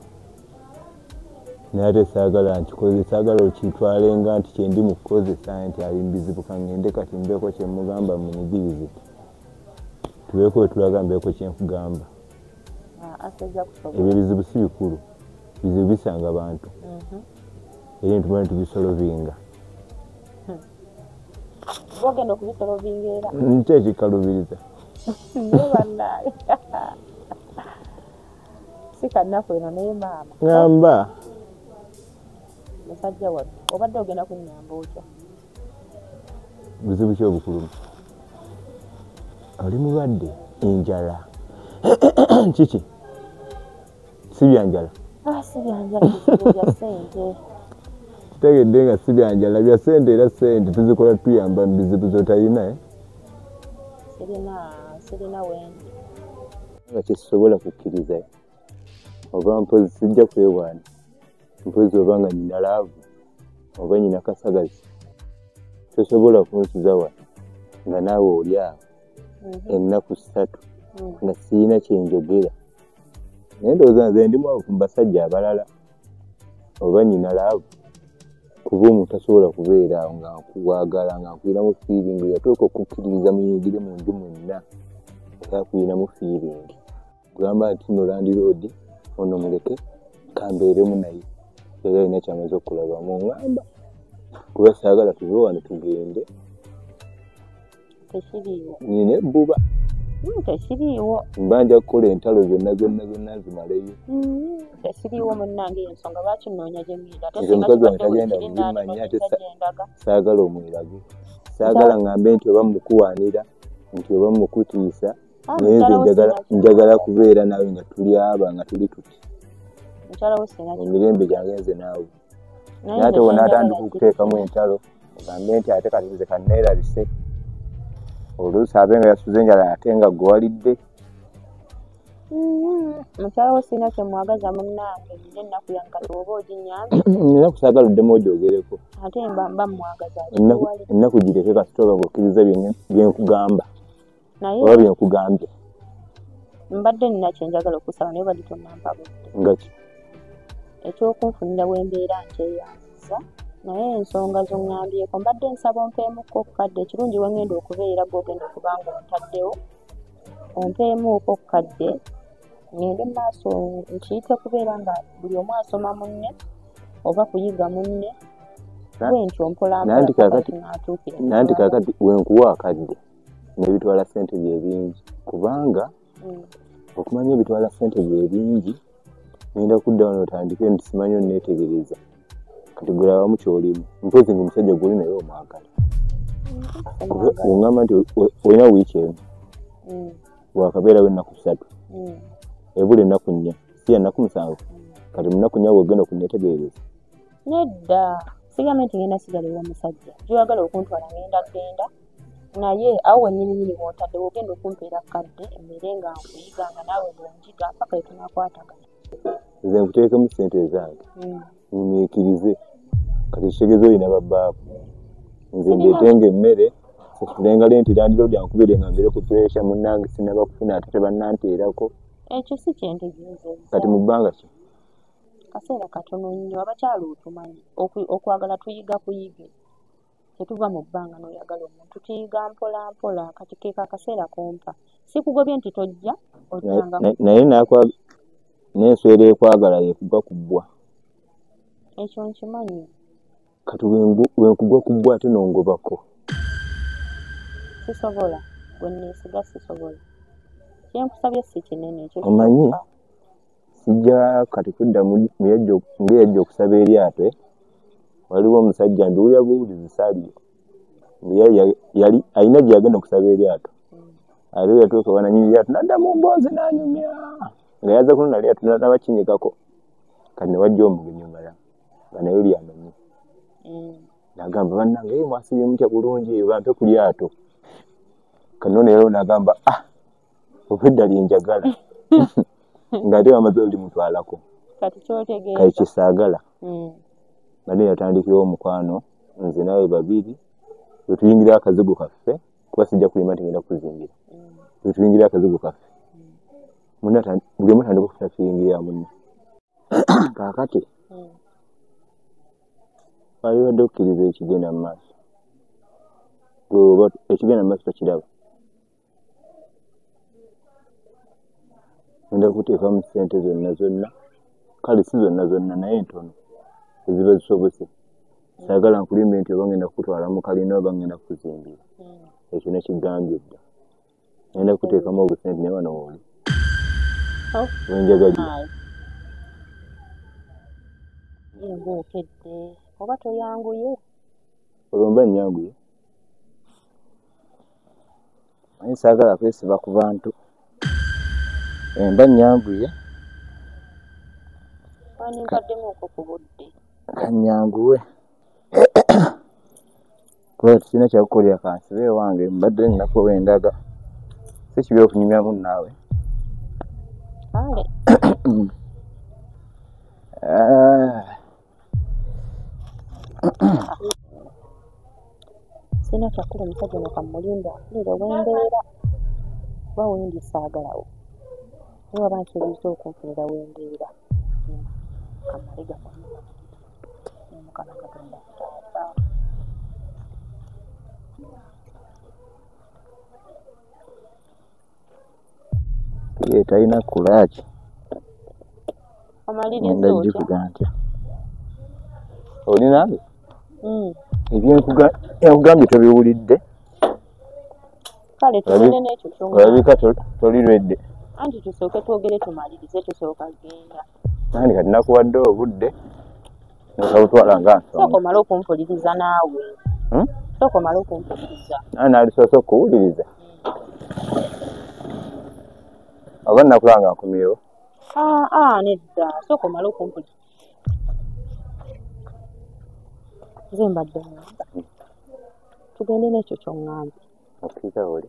naye ate saagala nkikoze saagala okitwalenga nti kyendi mu kukozesa nti ali mbizibu kangende kati mbeeko kyemugamba munyigirize tubeeko wetulaga mbeeko kyenkugamba ebyo ebizibu si bikulu bizibu bisanga bantu era nitumanyi tubisolovinga bogenda okubisolovinga era nki ekikalubiriza nebannaye si kannaku eno naye maama ŋŋamba musajja wattu obadde ogenda kunnyamba otya buzibu ki obukulumu oli mulwadde enjala kiki si byanjala si byanjala bizibu bya ssente kitegedde nga si byanjala bya ssente era ssente tuzikola tuyamba mu bizibu zotalina sirina wendi nga kyekisobola kukkiriza oba mpozi sijja kwewaana mpozi oba nga nyina laavu oba nyina kasagazi tosobola kunsuza wano nga naawe oli awo ennaku 3 nga sirina kyenjogera naye ndowooza nze ndimu ku basajja abalala oba nyina laavu kuba omuntu asobola kubeera awo nga nkuwaagala nga nkwiramu feeling yatuuka okukkiririza muyingire mu nju mwenna era akwiramu feeling kugamba nti no landiroodi ono muleke kambeeremu naye era alina kyamaze okulabamu oŋŋamba kuba saagala tuve wano tugende tekiriiwo nina ebbuba tekiriiwo mba nja kukola entalo zonna nzimaleyo tekiriiwo munnange ensonga lwaki nnoonya gye ngenda nze mukazi wange tagenda mubimanya ate saagala omwirage saagala ŋŋambe nti oba mukuwaanira nti oba mukutiisa naye nze njagala kubeera nawe nga tuli aba nga tuli tuti emirembe gyange nze naawe naye ate wona atandika okuteekamu entalo ogambe nti ate kati nze kanneerabise oluusi abe nga yasuze enjala ate nga gwewalidde mukyala wo sirina kyemwagaza munnange nze ennaku yange kati oba oginyambye ennaku saagala oddemu ogyogereko ate mba mwagaza ennaku gireke kasitoba ngaokkiriza byenkugamba oba byenkugambye mbadde nina kyenjagala okusaba naye badde tonnampa budde ngaki ekyokunfunira wembeera nkyeyanziza naye ensonga zoŋŋambyeko mbadde nsaba ompeemuko okukadde ekirungi wengenda okubeera gwogenda okubanga ontaddewo ompeemuko okukadde ngende mumaaso nkiyite kubeera nga buli omu asoma munne oba kuyiga munne bwentyo mpolananti kakati wenkuwa akadde nebitwala ssente byebingi kubanga okumanya ebitwala ssente byebingi ngenda kudda wano otandike nti simanyi onneetegereza kati gulabamu kyolimu mpozi nga omusajja guli naye omwagala Ungamba nti olina wiiki emu wakabeerawo ennaku 3 ebula ennaku 4 si ennaku 7 kati mu nnaku 4 wogenda okunneetegereza nedda sigamba nti ngenda sigala wa musajja gy'oyagala okuntwala genda naye awo wennyini bw'otadde wogenda okumpeera kadde emmere nga nkuyiga nga naawe bwonjiga paka etunakwatagana nze nkuteekemu ssente zange nyiikirize kati kitegeeza olina babbaako nze ndeetenga emmere tulenga lenti landiroodi ankubire nga ngere ku puresha munnange sinaba kufuna ate tebannanteerako ekyo si kyentegeeza kati mu bbanga ki kaseera katono nnyo abakyala otumanyi okwagala tuyiga kuyige tetuva mu bbanga n'oyagala omuntu tuyiga mpola mpola kati keeka akaseera kompa sikugobye nti tojja otanga naye n'enswera ekwagala yekugwa ku bbwa ekyo nkimanyi kati wenkugwa ku bbwa ate nongobako sisobola bwenneesiga sisobola kyenkusabye si kinene ekyo omanyi sijja kati kudda ngeyajja okusaba eryato waliwo omusajja mbiwulya buwulizi saliyo yali alina gye yagenda okusaba eryato aliwo yatuuka wananyini eryato nadda mu mboozi n'anyumya nga yaza kunona eryato nabakinyikako kati ne wajja omugenyi omala nga naye lyanomi nagamba bannange mwasibye mutya bulungi bampe ku lyato kano neero nagamba obwedda lyenjagala ng'ate wamaze oli mutwalako kati kyotegeeza kati kisaagala nga yatandikirawo omukwano nze nawe babiri wetuyingira akazigo kaffe kuba sijja kulima tigenda kuzingira wetuyingira akazigo kaffe buli omu tandika okutafingirira munne kaakati waliwadde okukkiriza ekigenda mu maaso oba ekigenda mu maaso tokiraba ngenda kuteekamu ssente zonna kale si zonna naye ntono eziba zisobose saagala nkulimbe nti oba ngenda kukutwala mu kalina oba ngenda kukuzimbira ekyo nekigambye dda ngenda kuteekamu obusente naye wano wooli wenjagalira ng'okedde oba toyanguye olwomba nnyanguye naye saagala kwesiba ku bantu mba nnyanguye waninkaddemu ku budde kanyanguwe kuba tekirina kyakukolera kansibe wange mbadde ninaku wendaga si kibi okunyumyamu naawe kale sina kyakula omusajja nokamulinda akulire wembeera oba wendi saagalawo naye waba nkibuuza okunfunira wembeera kamaliga nomukama katonda talina kulaaki omaliriza otya ntya olinange eby'enkugambye tobiwulidde kale tugende n'ekyo olabika tolirwedde anti tusooke twogere tumalirize tusooka genda nandi kati nakuwadde obudde nokabutwala nga nsonga sooka omale okumpuliriza naawe sooka omale okumpuliriza naalisoose okuwuliriza oba nakulanga nkomyewo nedda sooka omale okumpuliriza nze mbadde ngamba tugende n'ekyo ky'oŋŋambye okiika oli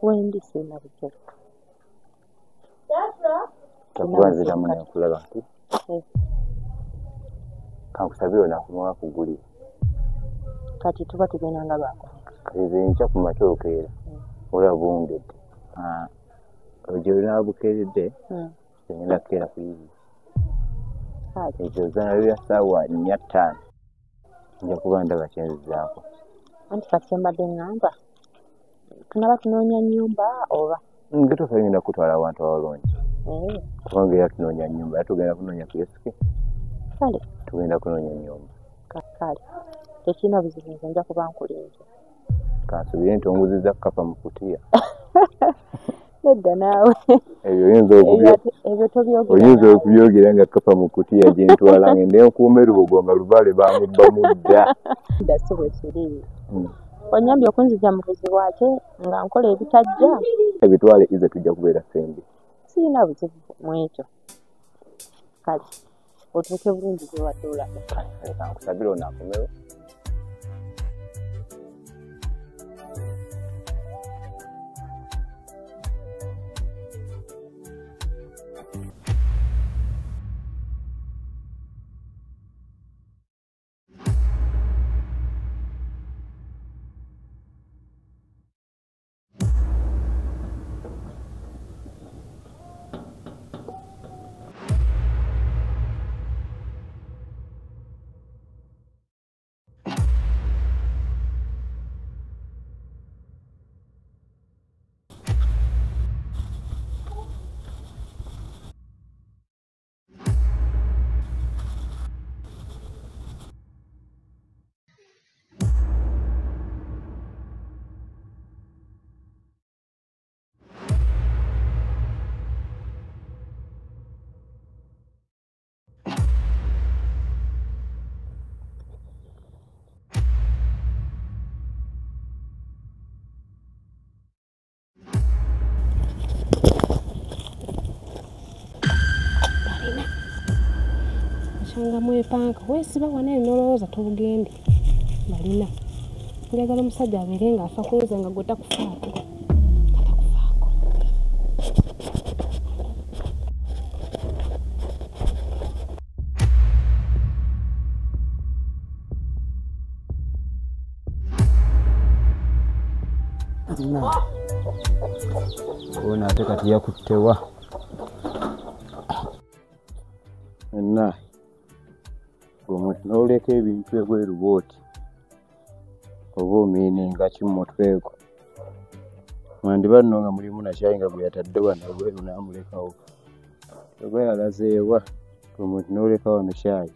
wendi siina bujjolo takubanziramu nenkulaba nti kankusabire onakunowa kugulira kati tuba tugenda nga bakomeka kati ze nkya ku makya okeera olaba buwungedde ojo olina bukeeredde ngenda kukeera kuyiiya ekyo zanalira ssaawa 4-5 nja kuba ndaba kyenzizaako anti kati kyembadde ngamba tunaba tunoonya nnyumba oba ngetofa ngenda kutwala abantu abalungi kubanga era tunoonya nnyumba era tugenda kunoonya kiyesike kale tugenda kunoonya nnyumba kale tekirina buzibu nze nja kuba nkulinze kansubire nti onguziza kapa mu kutiya nedda naawe ebyo oyinza okubyogera nga kapa mu kutiya gyentwala ngende nkuume lubugo nga lubale bamubba mudda dda si bwe kiri onyambye okunzija mu buzibu ate nga nkola ebitajja ebitwale ize tujja kubeera sembi siina buzibu mu ekyo kale otuuke bulungi gye watuulako leka nkusabire onaakomewo nga mwepanka weesiba wane nolowooza tobugende balina njagala omusajja abeere nga afa kunze nga gwe takufaako ona ate kati yakuttewa enna gwe n'oleka ebintu ebweru bwoti oba omiininga kimutweko mwandiba nno nga mulimu nakyayi nga gwe yatadde wano ebweru n'amulekawo oba yalazeewa gwe n'oleka wano kyayi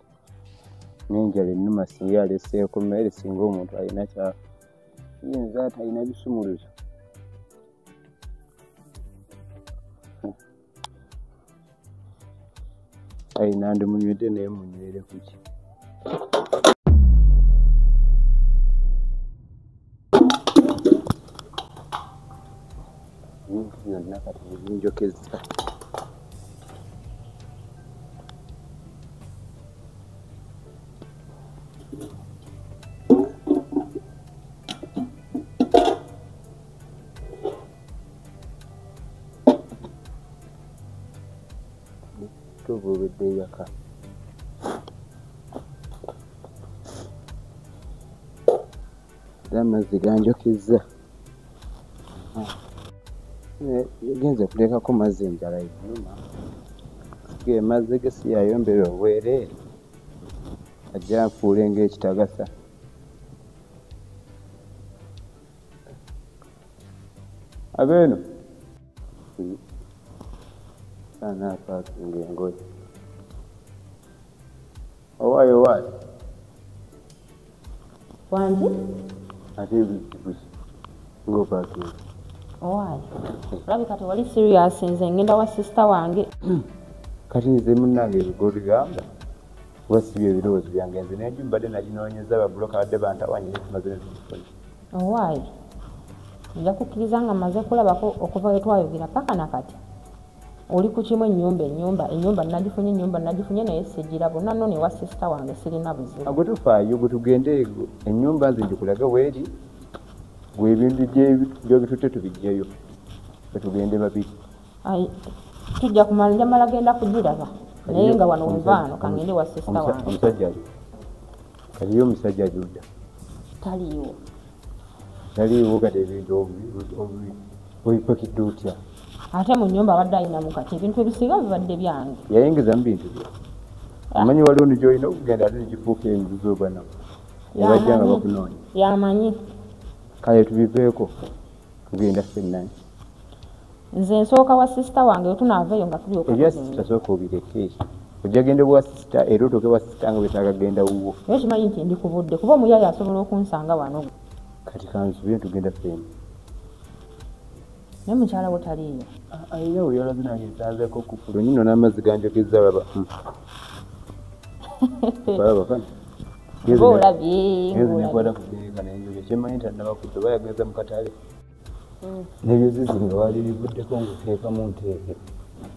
n'enjala ennuma singa yaleseeko mmere singa omuntu alina kyafu yinza ate alina bisumuluzo ayina ndimunywedde naye munywere kuki ebintu byonna kati ebinjokeza tubuludde yaka amazzi ganjokeza genze kulekako mazzi enjala yinuma ge mazzi gesi yayombera obwereere ajja nfuule ng'ekitagasa abeeno sana paakinga engoye owaayo owaayo wangi ate ebizibuzi ng'opaakinga owaayo olabika tewali serious nze ngenda wa sisita wange kati nze munnange ebigo bigamba wasibye ebirowoozo byange nze naye mbadde naginoonyeza babuloka badde bantawanyire tumaze netugifuna owaayo nja kukkiriza nga mmaze kulabako okuva we twayogera paka nakati oli ku kimu ennyumba nagifunye naye sijira bonna nno newa sisita wange sirina buzibu agwe tufaayo gwe tugende ennyumba nze njikulaga weeri gwe ebintu gyobitutte tubijjayo wetugende babiri tujja kumala njamala genda kugiraba naye nga wano wevaano kangende wa sisita wange omusajja ali kaliyo omusajja aludda taliiwo kati ebintu obipakidde otya ate mu nnyumba abadde alinamu kati ebintu ebisinga bibadde byange yayengeza mu bintu bye amanyi waliwo nigyolina okugenda ate negifuuka enguzi obanaku nebajja nga bakunoonya yamanyi kale tubiveeko tugenda ffennani nze nsooka wa sisita wange wetunaaveeyo nga ebya sisita sooka obireke ojja gende bwa sisita era otooke wa sisita nga wetaaga genda wuwo naye kimanyi nti ndikubudde kuba omuyaayo asobola okunsanga wano kati kansubire tugenda ffenna naye mukyala wo taliiyo ayina oyalaze nange nsanzeeko kufulo nyino n'amazzi ganjogeza baba balaba kano ng'olabye nekwata kubeeka nenjoge kyemanyi tannaba kudda bayageza mu katale nebyo zizinga wali bivuddeko nguteekamu nteeke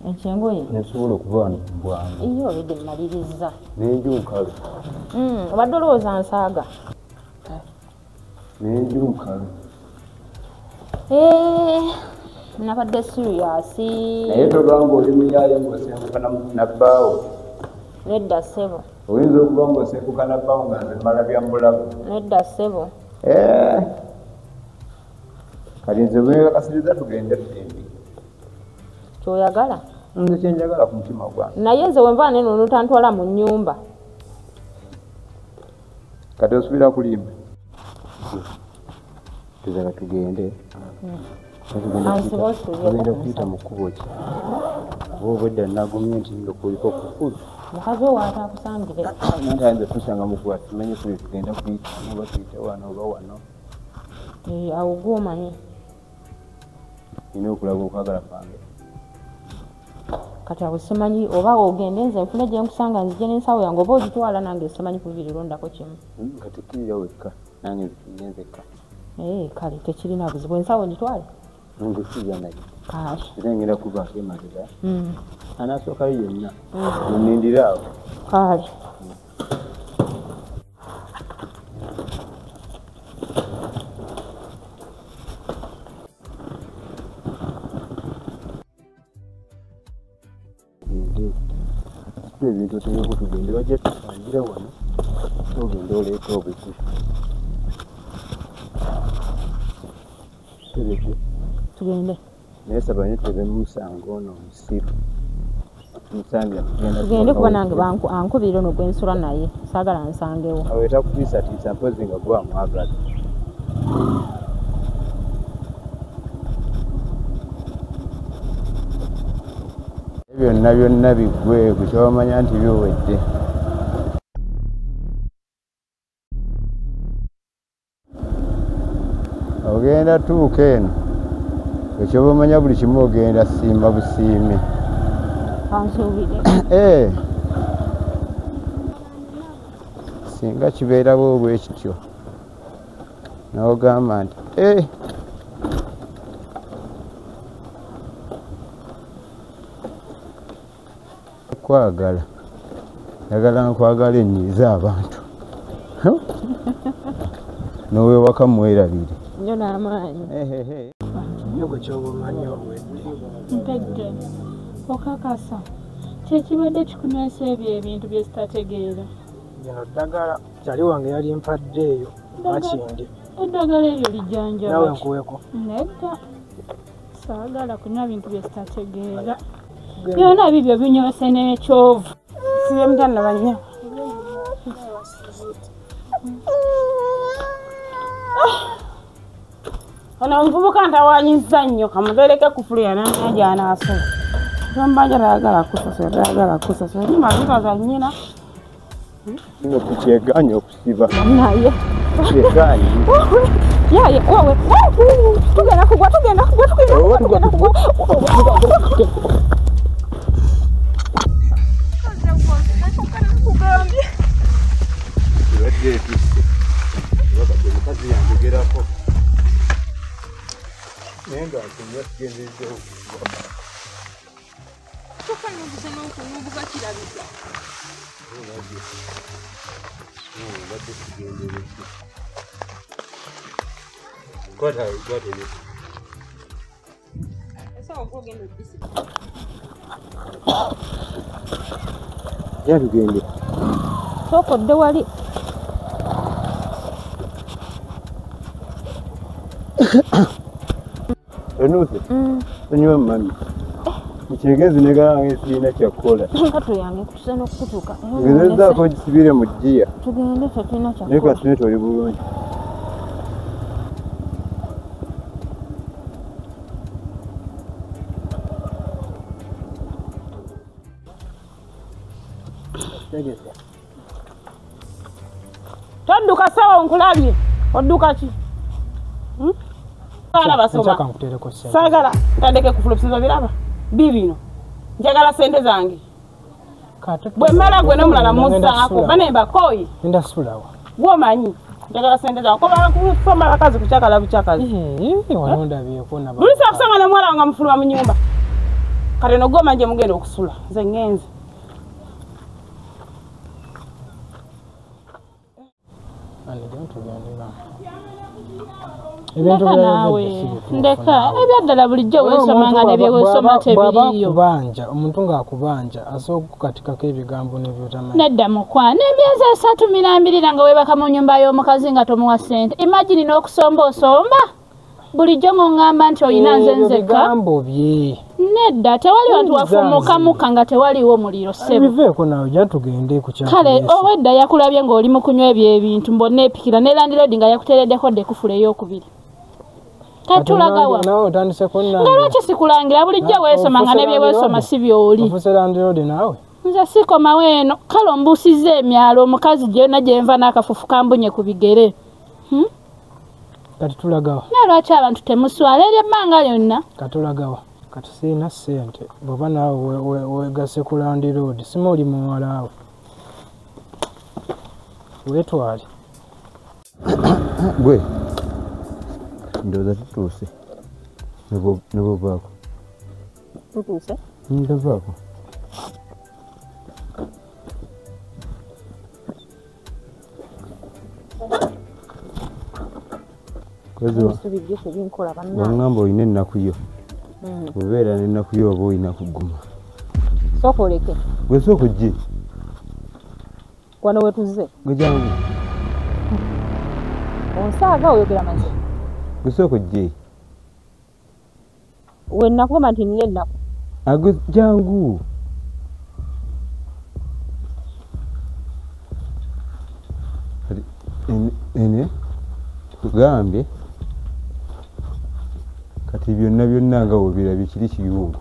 ekyengoye nesobola okuba wano ku bwangu iyo obedde mmaliriza nenjunkalo obadde olowooza nsaaga nenjunkalo nabadde siriyasi naye togamba oli muyaye ng'osenguka nabbaawo nedda ssebo oyinza okuba ng'osenguka nabbaawo nga nze mmala bya mbulago nedda ssebo kati nze bwekakasiriza tugende ffembi kyoyagala nze kyenjagala ku mutima gwange naye nze wenva neno notantwala mu nnyumba kati osubira kulimba tuzala tugende tugenda kuyita mu kkubo ki oba obwedda nagumye nti ndokuliko kukulu mukazi owo atakusangire nantayinza tusanga mukuba simanyi kuli tugenda kuyita oba tuyite wano oba wano awo gwomanyi nina okulaga okwagala kwange kati awo simanyi oba ogende nze nfune gye nkusanga nzije n'ensawo yange oba ogitwala nange simanyi kubirirondako kimu kati kirira wekka nange nzekka kale tekirina buzibu ensawo ngitwale ngusija naye kale era ngenda kubaako emabega anaasookayo yonna munindire awo kale ebintu oteeko tugende bajja tusangira wano ogenda oleeta obuki tegedde tugende naye saba nye tebe musango ono musiru musambya tugende kuba nange ankubira ono gwensula naye saagala nsangewo awo etakutiisatiisa mpozi nga gwamwagala byonna byonna biggwe kukyomanya nti byowedde ogenda tuuka eno ekyoba omanya buli kimu ogenda simba busiimi ansuubire singa kibeerawo olwekityo n'ogamba nti kwagala njagala nkwagala ennyiza abantu n'owewaka mwerabire nnyo n'amaanyi nyogo kyoba omanyi mpedde okakasa kyekibadde kikunywesa ebyo ebintu bye zitategeera lino ddagala kyali wange yali mpadde eyo makindi eddagala eryo lijjanjaba nawe nkuweko nedda saagala kunywa bintu bye zitategeera byona bibyo binywese n'ekyovu sibe mutanda banya ono omuvubuka ntawanyiza nnyo kamutereke kufuliya nanya gyanaasula tombanja tayagala kusasula nimazita za nnyina kino tukyeganye okusiba naye kyeganye yaye wewe tugenda kugwa ibadde etuse babadde mukazi yanjogerako naye nga ntunya tugendezeho badde tugendereki yatugende sokodde wali Enuuse onywa mami ekyegezi negalange sirina kyakukola kato yange kutusa n'okutuuka gezezaako gisibire mu jjiya tugende tetulina naye kyakukola kasine toli bulungi todduka sawa nkulabye odduka ki abaana basoma saagala tandeke kufulumisiza biraba bibino njagala sente zange bwe mmala gwe n'omulala mussaako banembakoyi Womanyi. Njagala sente zange. Koba kusoma bakazi kuchakala buchakazi. Wanondabyeko naba. Bulisa kusanga na mwala nga mfuluma mu nyumba. Kale no goma nje mugenda okusula. Nze ngenze. Ndeka ebyaddala bulijjo weesomanga nebyeweesoma tebiriyo. Kubanja omuntu ng'akubanja asobola okukatikako ebigambo nebyotamanyi. Nedda mukwana emyezi 32 nga weebaka mu nnyumba y'omukazi nga tomuwa ssente. Imagine n'okusomba osomba bulijjo ng'oŋŋamba nti oyina nze nzekka. Ebigambo bye. Nedda tewali watu wafumukamuka nga tewaliwo muliro ssebo. Biveeko nawe ojja tugende ku kyalo. Kale owedda yakulabye ng'oli mu kunywa ebyo ebintu mbonna epikira ne landiroodi nga yakuteereddeko dekufula ey'okubiri. Katulagawa. Nawe otandiseko nnange. Nga lwaki sikulangira bulijjo weesoma nga nebyeweesoma si by'oli. Ofuse landiroodi naawe? Nze sikomawo eno kale ombuusizza emyalo omukazi gyonna gyenva n'akafufu kambunye ku bigere. Kati tulagawa. Naye lwaki abantu temuswala eryo ebbanga lyonna? Katulagawa. Kati sirina ssente bw'oba naawe weegase ku landiroodi sima oli muwalaawe. Weetwale. Gwe ndowooza tutuuse ne bovaako. Tutuuse? Ndavaako. Wangamba olina ennaku yo. Bwebeera n'ennaku yo oba olina kuguma. Sooka oleke. Gwe sooka ojje. Wano wetuze. Gwe jangu. Onsaaga oyogera mazima. Gwe sooka ojje. We nakugamba nti nina ennaku. Agwe jangu. Ene tugambye kati byonna nga webirabye kiri kiyungu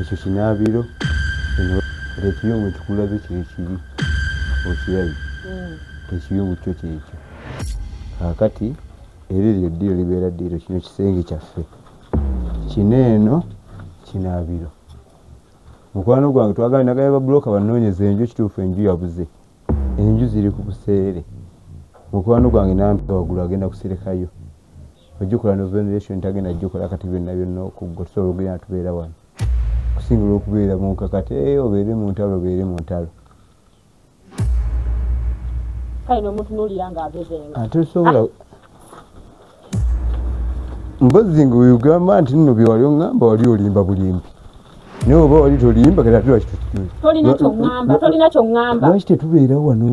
ekyo kinaabiro kati ekiyungu ekikulabe kiri okirabye ekiyungu kyo kyekyo kakati era eryo ddiiro libeera ddiiro kino kisenge kyaffe kino eno kinaabiro mukwano gwange twagala nagaya babuloka banoonyeza enju kituufu enju yabuze enju ziri ku buseere mukwano gwange nampa waggulu agenda kuserekayo ojjukula no ventilation tagenda ajjukola kati byonna okugwa tusobola okugenda tubeera wano kusingira okubeera mu nkakati obeere mu ntalo obeere mu ntalo kale n'omutunuulira ng'agezenga ate osobola mpozi nga weogamba nti nno bye wali oŋŋamba wali olimba bulimbi naye oba wali tolimba kati ate tolina kyoŋŋamba lwaki tetubeerawo wano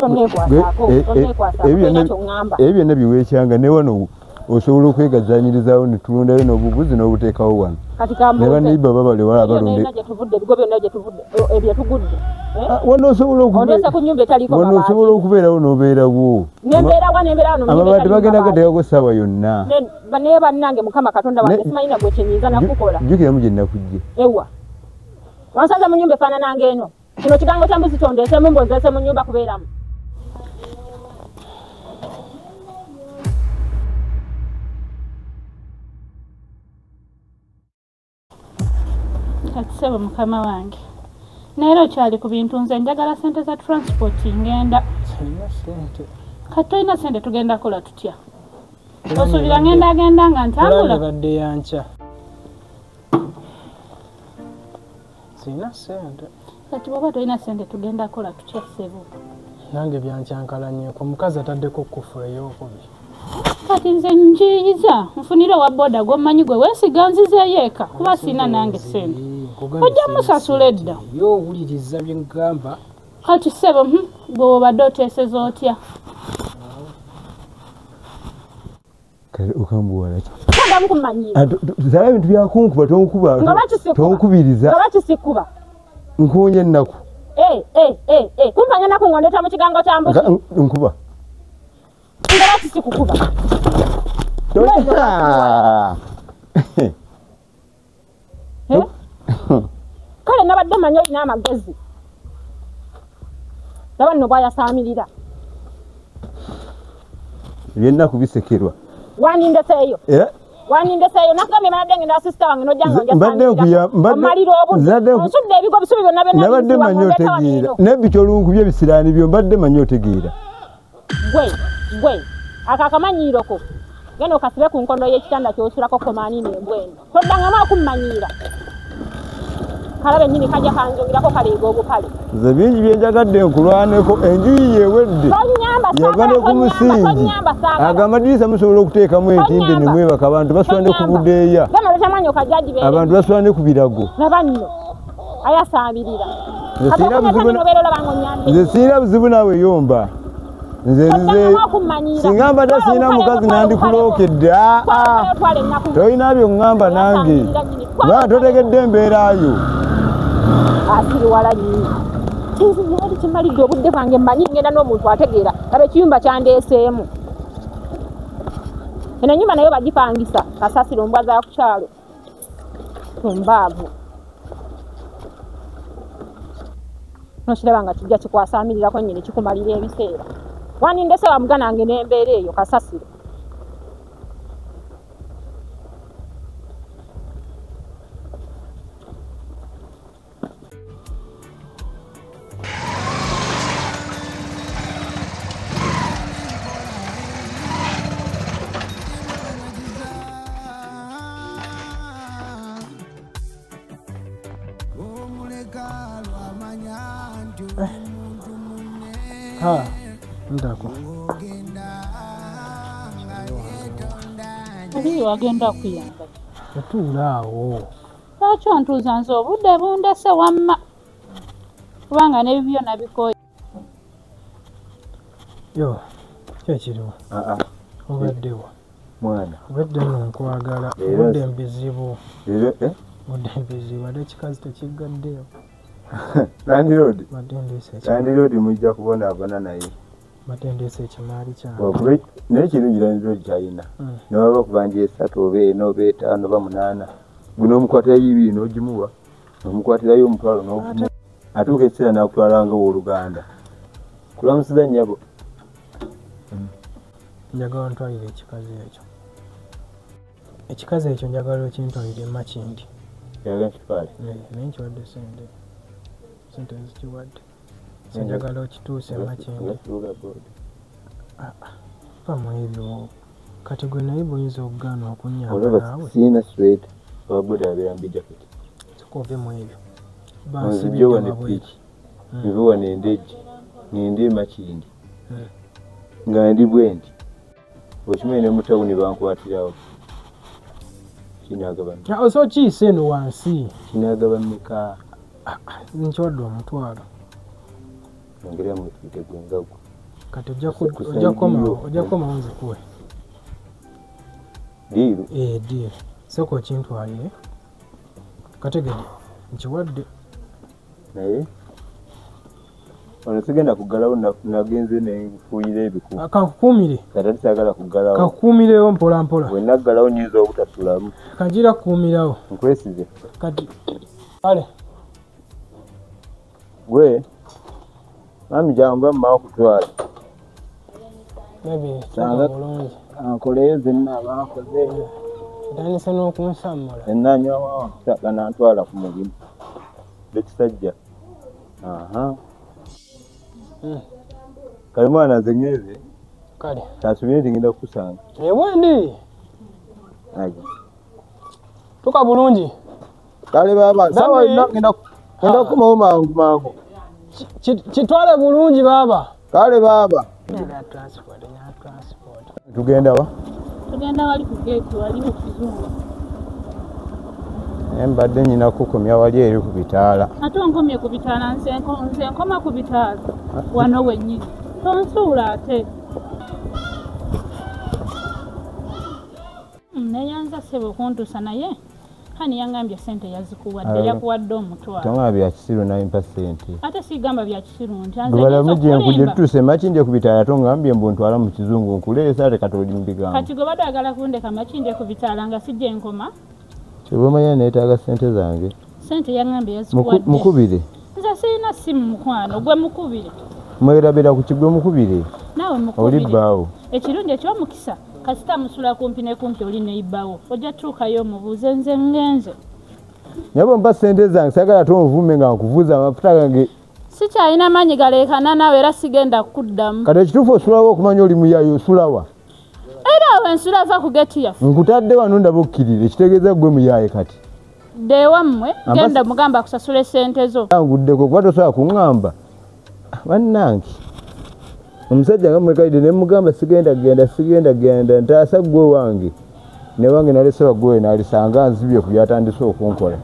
ebyo byonna biweekyanga ne wano osobola okwegazanyirizaawo ne tulondayo n'obuguzi n'obuteekawo wano ne baneiba babale wala balonde wano osobola okubeerawo n'obeerawo amabadde bagenda gateekako ssaawa yonna naye bannange mukama katonda wange simanyina gwe kyenyinza nakukola jjukiramu gye nnakujje ewa wansaze mu nyumba efaanananga eno kino kigango kya mbuzi tondeesemu mbonzeese mu nyumba kubeeramu Katisebe mukama wange naye okyali ku bintu nze njagala ssente za transport ngenda kati tolina ssente tugenda kola tutya osuubira ngenda nga ntambula badde yankya sirina ssente kati bwoba tolina ssente tugenda kola tutya ssebo nange byankyankalanyeko omukazi ataddeko kufula ey'okubiri kati nze njiyiza nfunire owa boda gw'omanyi gwe weesiga nzizeeyo eka kuba sirina nange ssente ojja musasula edda yo owuliriza bye ngamba kati ssebo gwe wobadde oteeseza otya okambuwalaki kadamu kumanyira zala ebintu byakunkuba tonkubiriza bakisikuba nkuwonya ennaku kumpanya naku ngondeta mu kigango kya mbuzi nkuba nga bakisikukuba kale nabadde manyi olina amagezi laba nno bwayasaamirira byennaku bisekerwa wanindeseeyo nakugambye manadde ngenda asisita wange nojjanga omalira obudde ebigo obusubi byonna nabadde manyi otegeera nebbi kyolunkubye ebisiraani byo mbadde manyi otegeera gwe akakamanyiroko genda okasibe ku nkondo y'ekitanda kyosulako komaani n'embwendo toddangamu akummanyira kalabe nnyini kajja kanjogirako kaleega obupale nze bingi byenjagadde nkulwaneko enjuyi yewedde yagane ku musingi agamadirisa musobola okuteekamu entimbe nemwebaka abantu basula ne ku budeeya abantu basula ne ku birago nabanno ayasaabirira nze siina buzibu naawe yomba nze singa mbadde siina mukazi nandikulookedde tolina byoŋŋamba nange baa totegedde embeerayo asiriwala nyinyi yali kimalidde obudde bwange mmanyi ngenda n'omuntu ategeera aba ekiyumba kyandeeseemu eno ennyumba nayo bagipangisa kasasiro mbwa za kukyalo tumbaavu nokiraba nga kijja kikwasamirirako nnyini kikumalira ebiseera wanindese wamuganange n'embeera eyo kasasiro ndako oli wagenda kuyamba otuulaawo lwaki ontuuza nze obudde bundese wamma kubanga n'ebibyo nabikoye yo kyekiriwo obaddewo mwana obadde nno nkwagala obudde mbizibu budde mbizibu ate ekikazi tekiggaddeyo landiroodi mujja kubonaabona naye batendeesa ekimaali kyange naye kirungi landiroodi kyalina newaba kubanja esatu oba ena oba etaano oba munaana guno omukwatirayo ibiri n'ogimuwa omukwatirayo omutwalo n'ogumu atuuka ekiseera nakutwalanga owooluganda kulamusiza nnyabo njagala ntwalire ekikazi ekyo njagala okintwalire makindi yaga nkitwale naye nkiwadde sente nzikiwadde njagala okituuse makindi pamu ebyo kati gwe naye buyinza okugaana okunyamba naawe siina sweta ababoda abeeranga jaketi kikoovemu ebyo nzijjowa ne piki nviwa nendeji nende makindi nga ndi bwe nti okimanyi ne mutawuni bankwatirawo kinagaba oso kiise eno wansi kinagaba mmeka nkiwadde omutwalo ongera mwetwite gwengagu kati ojja komawo nzikuwe diiru diiru sooka okintwalire kategedde nkiwadde naye ono sigenda kuggalawo nagenze nenfuuyira ebikuu kankukuumire kati tisagala kuggalawo kankukuumirewo mpola mpola wenaggalawo nyinza obutasulamu kanjira kukuumirawo nkwesize kati ale gwe mami jangu mmawo kutwala bulungi ankoleyo zenna abakoze atandise n'okunsammula enanywa ganantwala ku mulimu bekisajja kale mwana zenyeze kale tasubire nti ngenda kukusanga ebwendi tuka bulungi kale baba sawa ngenda kukomawo mangu kitwale bulungi baba kale baba tugenda wa tugenda wali ku geeti wali mu kizungu mbadde nyina kukomya wali eri ku bitaala ate onkomye ku bitaala nze nkoma ku bitaala wano wennyini tonsuula ate neyanza sebe okuntuusa naye hani yangambye sente yazikuwadde yakuwadde omutwalo tongamba bya kisiru nayimpa sente ate sigamba bya kisiru nti bwebalamugye nkuje tutuuse makindi ku bitaala tongambye mbu ntwala mu kizungu nkuleesa ate katoli mu bigambo kati gwe badde ayagala kundeka makindi ku bitaala nga sijja enkoma kyebwemanya neetaaga sente zange sente yangambye yazikuwadde mukubire nze sirina simu mukwano gwe mukubire mwerabira ku kigwe mukubire naawe mukubire oli bbaawo ekirungi ekyomukisa kasita musula kumpi ne kumpi oli neibbawo ojja tuukayo omubuuze nze ngenze nyabo mpa sente zange sagala tomuvume nga nkuvuza amafuta gange sikyalina maanyi galeekana naawe era sigenda kuddamu. Kati ekituufu osulawo okumanya oli muyayi osulawa. Era awo ensula ava ku geti yaffe. Nkutadde wano ndaba okkirire ekitegeeza gwe muyaye kati. Dde wammwe genda mugamba kusasula essente zo. Anguddeko kuba tosobola kuŋŋamba. Bannange omusajja nga mwekaidde ne mugamba sigenda genda ntaasa ggwe wange. Ne wange nalese waggwe naalisanga nzibye ku byatandise okunkola.